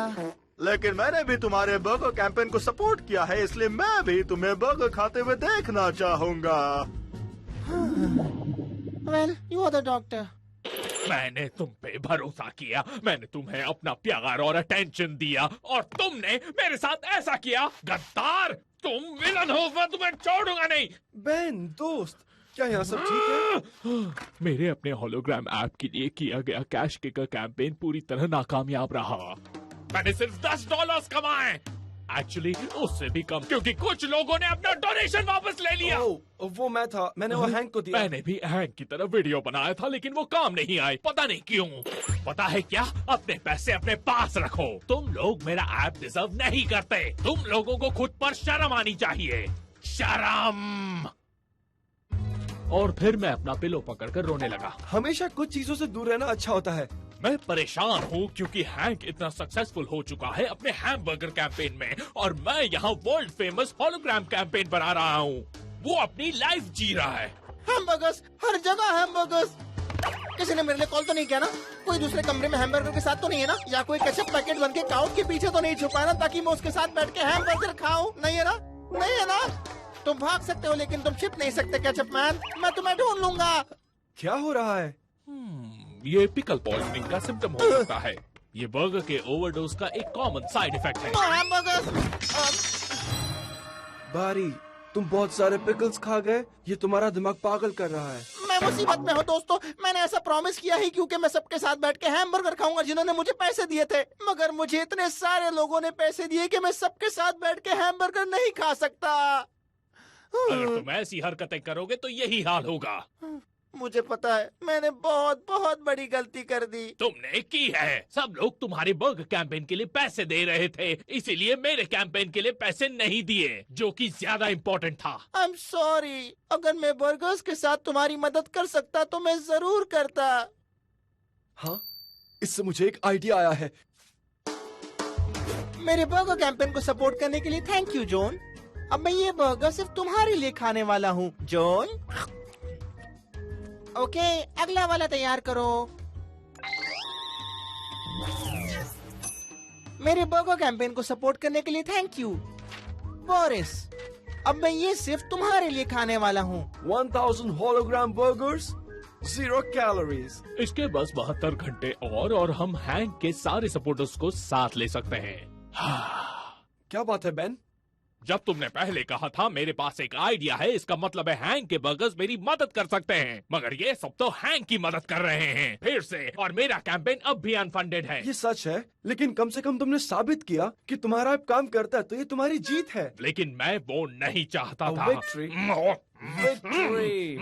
लेकिन मैंने भी तुम्हारे बर्गर कैंपेन को सपोर्ट किया है, इसलिए मैं भी तुम्हें बर्गर खाते हुए देखना चाहूँगा। Well, you are the doctor. मैंने तुम पे भरोसा किया, मैंने तुम्हें अपना प्यार और अटेंशन दिया और तुमने मेरे साथ ऐसा किया। गद्दार, तुम विलन हो, मैं तुम्हें छोड़ूंगा नहीं। बेन, दोस्त, क्या यहाँ सब ठीक है? मेरे अपने होलोग्राम ऐप के लिए किया गया कैश किकर कैंपेन पूरी तरह नाकामयाब रहा। मैंने सिर्फ $10 कमाए। एक्चुअली उससे भी कम, क्योंकि कुछ लोगों ने अपना डोनेशन वापस ले लिया। वो मैं था, मैंने वो हैंक को दिया। मैंने भी हैंक की तरह वीडियो बनाया था, लेकिन वो काम नहीं आई, पता नहीं क्यों। पता है क्या, अपने पैसे अपने पास रखो। तुम लोग मेरा ऐप डिजर्व नहीं करते। तुम लोगों को खुद पर शर्म आनी चाहिए, शर्म। और फिर मैं अपना पिलो पकड़कर रोने लगा। हमेशा कुछ चीजों से दूर रहना अच्छा होता है। मैं परेशान हूँ क्योंकि हैंक इतना सक्सेसफुल हो चुका है अपने हैमबर्गर कैंपेन में, और मैं यहाँ वर्ल्ड फेमस होलोग्राम कैंपेन बना रहा हूँ। वो अपनी लाइफ जी रहा है। हैमबर्गर्स, हर जगह हैमबर्गर्स। किसी ने मेरे लिए कॉल तो नहीं किया ना? कोई दूसरे कमरे में हैमबर्गर के साथ तो नहीं है ना? या कोई केचप पैकेट बन के काउच के पीछे तो नहीं छुपा है ना, ताकि मैं उसके साथ बैठ के हैमबर्गर खाऊं? नहीं है ना? नहीं है ना? तुम भाग सकते हो लेकिन तुम छिप नहीं सकते केचप मैन। मैं तुम्हें ढूंढ लूंगा। क्या हो रहा है? ये पिकल पॉइजनिंग का सिम्टम हो सकता है। ये बर्गर के ओवरडोज का एक कॉमन साइड इफेक्ट है। बारी, तुम बहुत सारे पिकल्स खा गए। ये तुम्हारा दिमाग पागल कर रहा है। मैं मुसीबत में हूँ दोस्तों। मैंने ऐसा प्रॉमिस किया ही क्योंकि मैं सबके साथ बैठ के हैमबर्गर खाऊंगा जिन्होंने मुझे पैसे दिए थे। मगर मुझे इतने सारे लोगों ने पैसे दिए कि मैं सबके साथ बैठ के हैमबर्गर नहीं खा सकता। अगर तुम ऐसी हरकतें करोगे तो यही हाल होगा। मुझे पता है, मैंने बहुत बहुत बड़ी गलती कर दी। तुमने की है। सब लोग तुम्हारे बर्गर कैंपेन के लिए पैसे दे रहे थे, इसीलिए मेरे कैंपेन के लिए पैसे नहीं दिए, जो कि ज्यादा इम्पोर्टेंट था। आई एम सॉरी। अगर मैं बर्गर्स के साथ तुम्हारी मदद कर सकता तो मैं जरूर करता। हाँ, इससे मुझे एक आइडिया आया है। मेरे बर्गर कैंपेन को सपोर्ट करने के लिए थैंक यू जॉन। अब मैं ये बर्गर सिर्फ तुम्हारे लिए खाने वाला हूँ जॉन। ओके, अगला वाला तैयार करो। मेरे बर्गर कैंपेन को सपोर्ट करने के लिए थैंक यू बोरिस। अब मैं ये सिर्फ तुम्हारे लिए खाने वाला हूँ। 1000 hologram burgers, 0 calories। इसके बस 72 घंटे और हम हैंक के सारे सपोर्टर्स को साथ ले सकते हैं। क्या बात है बेन? जब तुमने पहले कहा था मेरे पास एक आइडिया है, इसका मतलब है हैंक के बर्गर्स मेरी मदद कर सकते हैं। मगर ये सब तो हैंक की मदद कर रहे हैं फिर से, और मेरा कैंपेन अब भी अनफंडेड है। ये सच है, लेकिन कम से कम तुमने साबित किया कि तुम्हारा अब काम करता है, तो ये तुम्हारी जीत है। लेकिन मैं वो नहीं चाहता था। Victory, victory.